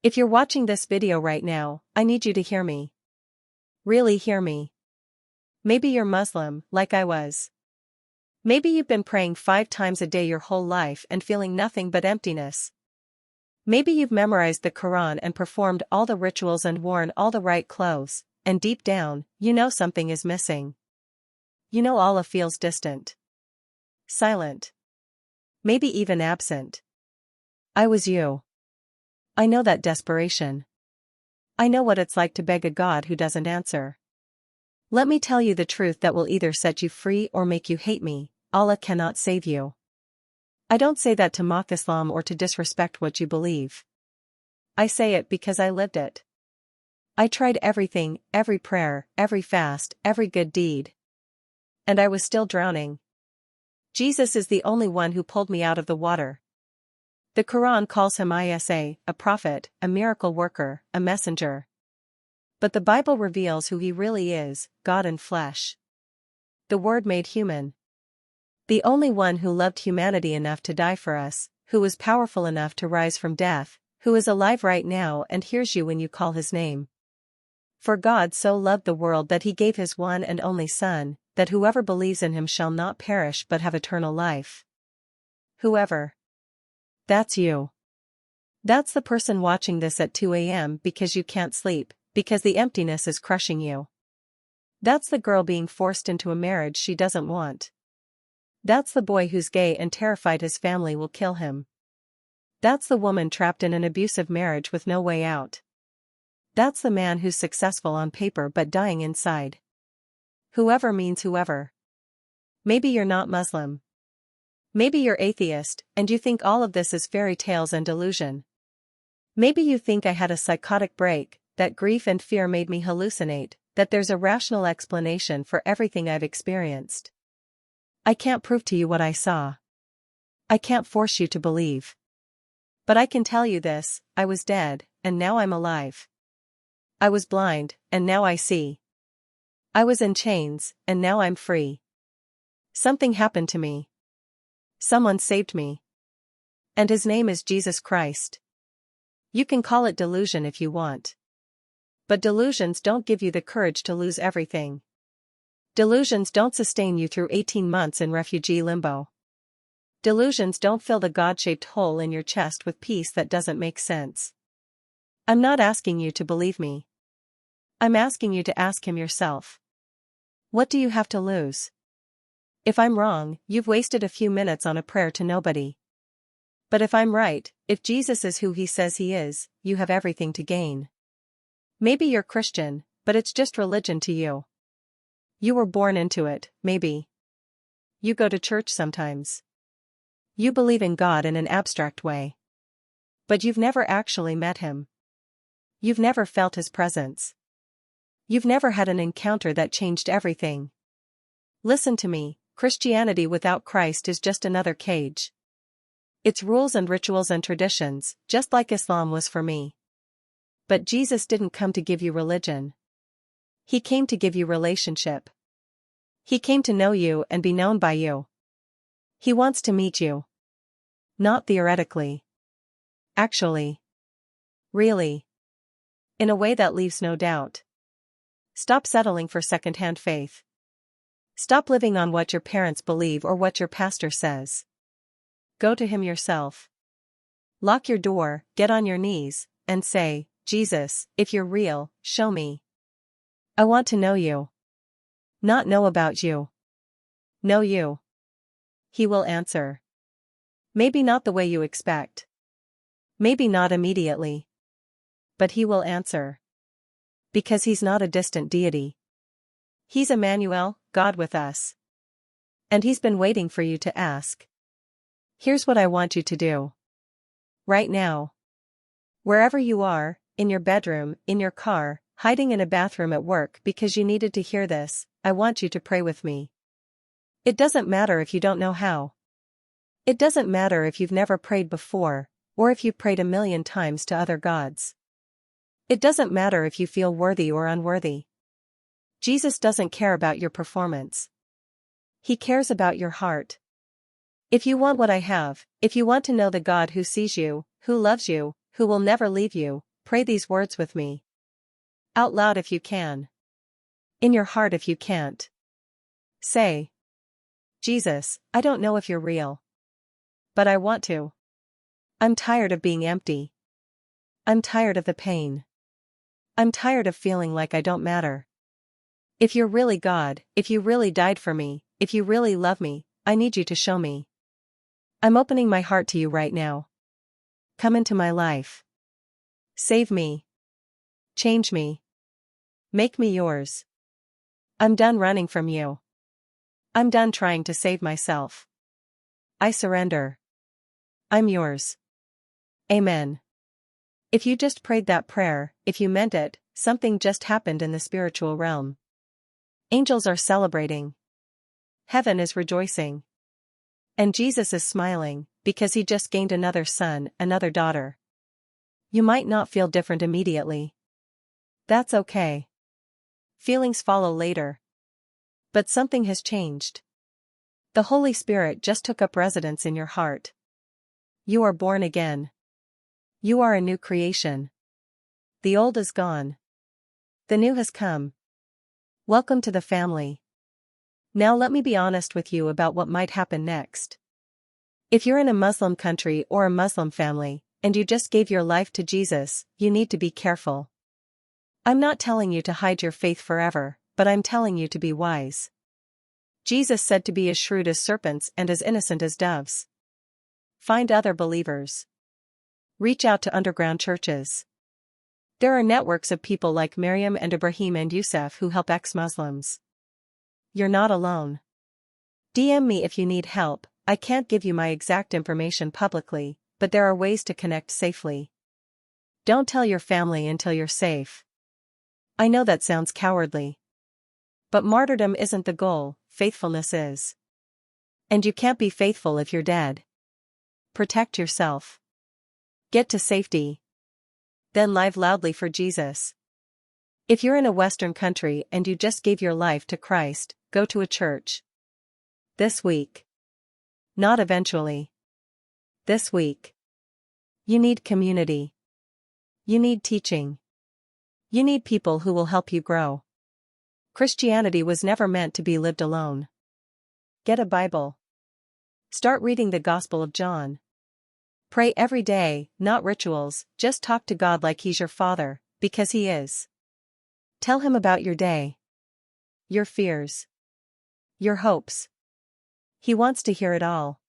If you're watching this video right now, I need you to hear me. Really hear me. Maybe you're Muslim, like I was. Maybe you've been praying 5 times a day your whole life and feeling nothing but emptiness. Maybe you've memorized the Quran and performed all the rituals and worn all the right clothes, and deep down, you know something is missing. You know Allah feels distant. Silent. Maybe even absent. I was you. I know that desperation. I know what it's like to beg a God who doesn't answer. Let me tell you the truth that will either set you free or make you hate me. Allah cannot save you. I don't say that to mock Islam or to disrespect what you believe. I say it because I lived it. I tried everything, every prayer, every fast, every good deed. And I was still drowning. Jesus is the only one who pulled me out of the water. The Quran calls him Isa, a prophet, a miracle worker, a messenger. But the Bible reveals who he really is, God in flesh. The Word made human. The only one who loved humanity enough to die for us, who was powerful enough to rise from death, who is alive right now and hears you when you call his name. For God so loved the world that he gave his one and only Son, that whoever believes in him shall not perish but have eternal life. Whoever. That's you. That's the person watching this at 2 a.m. because you can't sleep, because the emptiness is crushing you. That's the girl being forced into a marriage she doesn't want. That's the boy who's gay and terrified his family will kill him. That's the woman trapped in an abusive marriage with no way out. That's the man who's successful on paper but dying inside. Whoever means whoever. Maybe you're not Muslim. Maybe you're atheist, and you think all of this is fairy tales and delusion. Maybe you think I had a psychotic break, that grief and fear made me hallucinate, that there's a rational explanation for everything I've experienced. I can't prove to you what I saw. I can't force you to believe. But I can tell you this, I was dead, and now I'm alive. I was blind, and now I see. I was in chains, and now I'm free. Something happened to me. Someone saved me. And his name is Jesus Christ. You can call it delusion if you want. But delusions don't give you the courage to lose everything. Delusions don't sustain you through 18 months in refugee limbo. Delusions don't fill the God-shaped hole in your chest with peace that doesn't make sense. I'm not asking you to believe me. I'm asking you to ask him yourself. What do you have to lose? If I'm wrong, you've wasted a few minutes on a prayer to nobody. But if I'm right, if Jesus is who he says he is, you have everything to gain. Maybe you're Christian, but it's just religion to you. You were born into it, maybe. You go to church sometimes. You believe in God in an abstract way. But you've never actually met him. You've never felt his presence. You've never had an encounter that changed everything. Listen to me, Christianity without Christ is just another cage. It's rules and rituals and traditions, just like Islam was for me. But Jesus didn't come to give you religion. He came to give you relationship. He came to know you and be known by you. He wants to meet you. Not theoretically. Actually. Really. In a way that leaves no doubt. Stop settling for second-hand faith. Stop living on what your parents believe or what your pastor says. Go to him yourself. Lock your door, get on your knees, and say, Jesus, if you're real, show me. I want to know you. Not know about you. Know you. He will answer. Maybe not the way you expect. Maybe not immediately. But he will answer. Because he's not a distant deity. He's Emmanuel, God with us. And he's been waiting for you to ask. Here's what I want you to do. Right now. Wherever you are, in your bedroom, in your car, hiding in a bathroom at work because you needed to hear this, I want you to pray with me. It doesn't matter if you don't know how. It doesn't matter if you've never prayed before, or if you prayed a million times to other gods. It doesn't matter if you feel worthy or unworthy. Jesus doesn't care about your performance. He cares about your heart. If you want what I have, if you want to know the God who sees you, who loves you, who will never leave you, pray these words with me. Out loud if you can. In your heart if you can't. Say, Jesus, I don't know if you're real. But I want to. I'm tired of being empty. I'm tired of the pain. I'm tired of feeling like I don't matter. If you're really God, if you really died for me, if you really love me, I need you to show me. I'm opening my heart to you right now. Come into my life. Save me. Change me. Make me yours. I'm done running from you. I'm done trying to save myself. I surrender. I'm yours. Amen. If you just prayed that prayer, if you meant it, something just happened in the spiritual realm. Angels are celebrating. Heaven is rejoicing. And Jesus is smiling, because he just gained another son, another daughter. You might not feel different immediately. That's okay. Feelings follow later. But something has changed. The Holy Spirit just took up residence in your heart. You are born again. You are a new creation. The old is gone. The new has come. Welcome to the family. Now let me be honest with you about what might happen next. If you're in a Muslim country or a Muslim family, and you just gave your life to Jesus, you need to be careful. I'm not telling you to hide your faith forever, but I'm telling you to be wise. Jesus said to be as shrewd as serpents and as innocent as doves. Find other believers. Reach out to underground churches. There are networks of people like Miriam and Ibrahim and Yusuf who help ex-Muslims. You're not alone. DM me if you need help. I can't give you my exact information publicly, but there are ways to connect safely. Don't tell your family until you're safe. I know that sounds cowardly. But martyrdom isn't the goal, faithfulness is. And you can't be faithful if you're dead. Protect yourself. Get to safety. Then live loudly for Jesus. If you're in a Western country and you just gave your life to Christ, go to a church. This week. Not eventually. This week. You need community. You need teaching. You need people who will help you grow. Christianity was never meant to be lived alone. Get a Bible. Start reading the Gospel of John. Pray every day, not rituals, just talk to God like He's your Father, because He is. Tell Him about your day. Your fears. Your hopes. He wants to hear it all.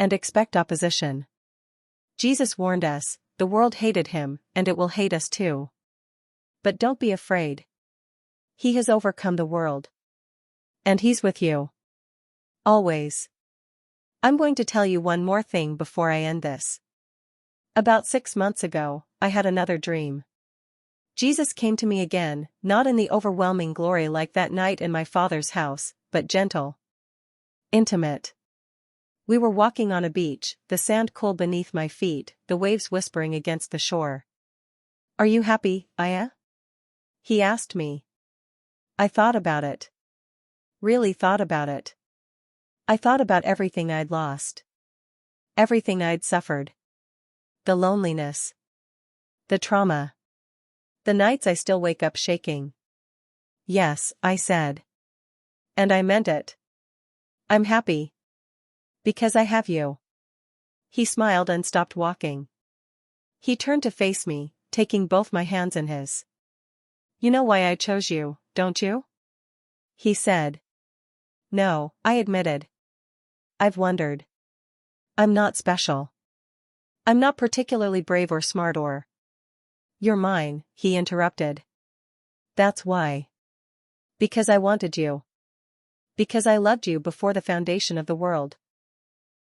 And expect opposition. Jesus warned us, the world hated Him, and it will hate us too. But don't be afraid. He has overcome the world. And He's with you. Always. I'm going to tell you one more thing before I end this. About 6 months ago, I had another dream. Jesus came to me again, not in the overwhelming glory like that night in my father's house, but gentle. Intimate. We were walking on a beach, the sand cold beneath my feet, the waves whispering against the shore. Are you happy, Aya? He asked me. I thought about it. Really thought about it. I thought about everything I'd lost. Everything I'd suffered. The loneliness. The trauma. The nights I still wake up shaking. Yes, I said. And I meant it. I'm happy. Because I have you. He smiled and stopped walking. He turned to face me, taking both my hands in his. You know why I chose you, don't you? He said. No, I admitted. I've wondered. I'm not special. I'm not particularly brave or smart or. You're mine, he interrupted. That's why. Because I wanted you. Because I loved you before the foundation of the world.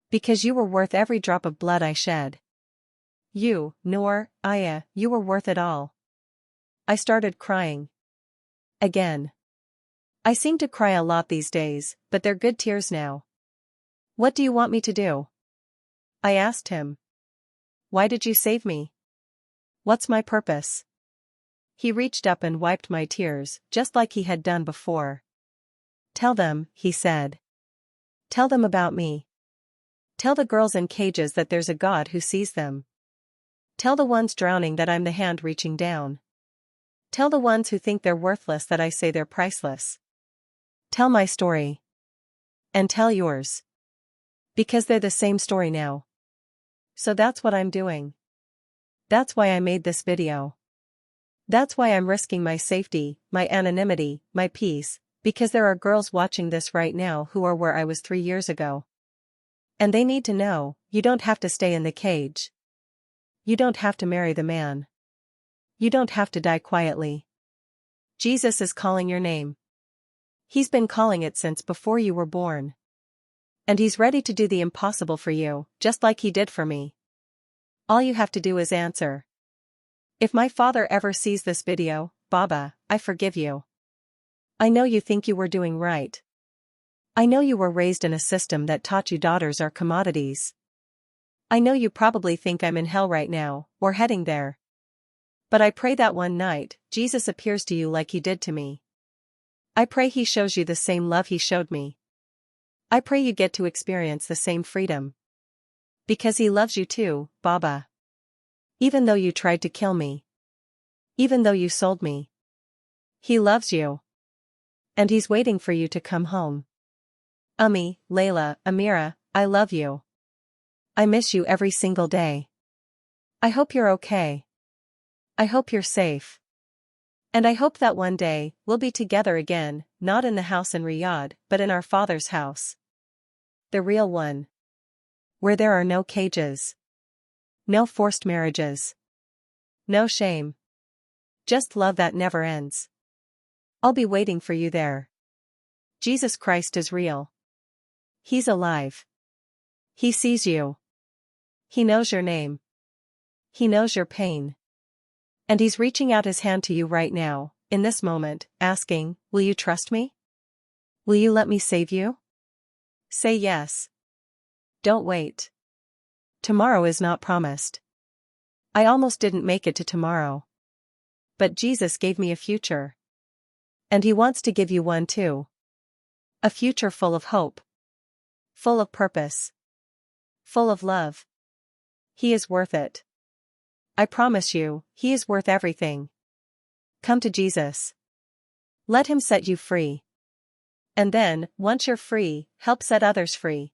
Because you were worth every drop of blood I shed. You were worth it all. I started crying. Again. I seem to cry a lot these days, but they're good tears now. What do you want me to do? I asked him. Why did you save me? What's my purpose? He reached up and wiped my tears, just like he had done before. Tell them, he said. Tell them about me. Tell the girls in cages that there's a God who sees them. Tell the ones drowning that I'm the hand reaching down. Tell the ones who think they're worthless that I say they're priceless. Tell my story. And tell yours. Because they're the same story now. So that's what I'm doing. That's why I made this video. That's why I'm risking my safety, my anonymity, my peace, because there are girls watching this right now who are where I was 3 years ago. And they need to know, you don't have to stay in the cage. You don't have to marry the man. You don't have to die quietly. Jesus is calling your name. He's been calling it since before you were born. And he's ready to do the impossible for you, just like he did for me. All you have to do is answer. If my father ever sees this video, Baba, I forgive you. I know you think you were doing right. I know you were raised in a system that taught you daughters are commodities. I know you probably think I'm in hell right now, or heading there. But I pray that one night, Jesus appears to you like he did to me. I pray he shows you the same love he showed me. I pray you get to experience the same freedom. Because he loves you too, Baba. Even though you tried to kill me. Even though you sold me. He loves you. And he's waiting for you to come home. Ummi, Layla, Amira, I love you. I miss you every single day. I hope you're okay. I hope you're safe. And I hope that one day, we'll be together again, not in the house in Riyadh, but in our Father's house. The real one. Where there are no cages. No forced marriages. No shame. Just love that never ends. I'll be waiting for you there. Jesus Christ is real. He's alive. He sees you. He knows your name. He knows your pain. And he's reaching out his hand to you right now, in this moment, asking, will you trust me? Will you let me save you? Say yes. Don't wait. Tomorrow is not promised. I almost didn't make it to tomorrow. But Jesus gave me a future. And he wants to give you one too. A future full of hope. Full of purpose. Full of love. He is worth it. I promise you, he is worth everything. Come to Jesus. Let him set you free. And then, once you're free, help set others free.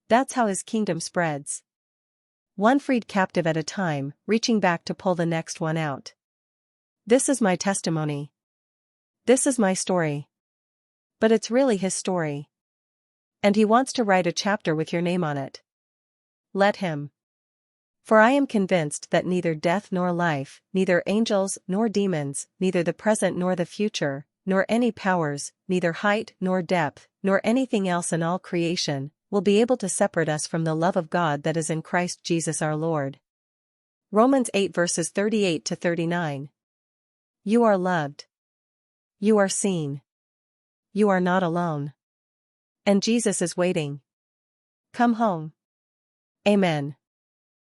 That's how his kingdom spreads. One freed captive at a time, reaching back to pull the next one out. This is my testimony. This is my story. But it's really his story. And he wants to write a chapter with your name on it. Let him. For I am convinced that neither death nor life, neither angels nor demons, neither the present nor the future, nor any powers, neither height nor depth, nor anything else in all creation, will be able to separate us from the love of God that is in Christ Jesus our Lord. Romans 8 verses 38 to 39. You are loved. You are seen. You are not alone. And Jesus is waiting. Come home. Amen.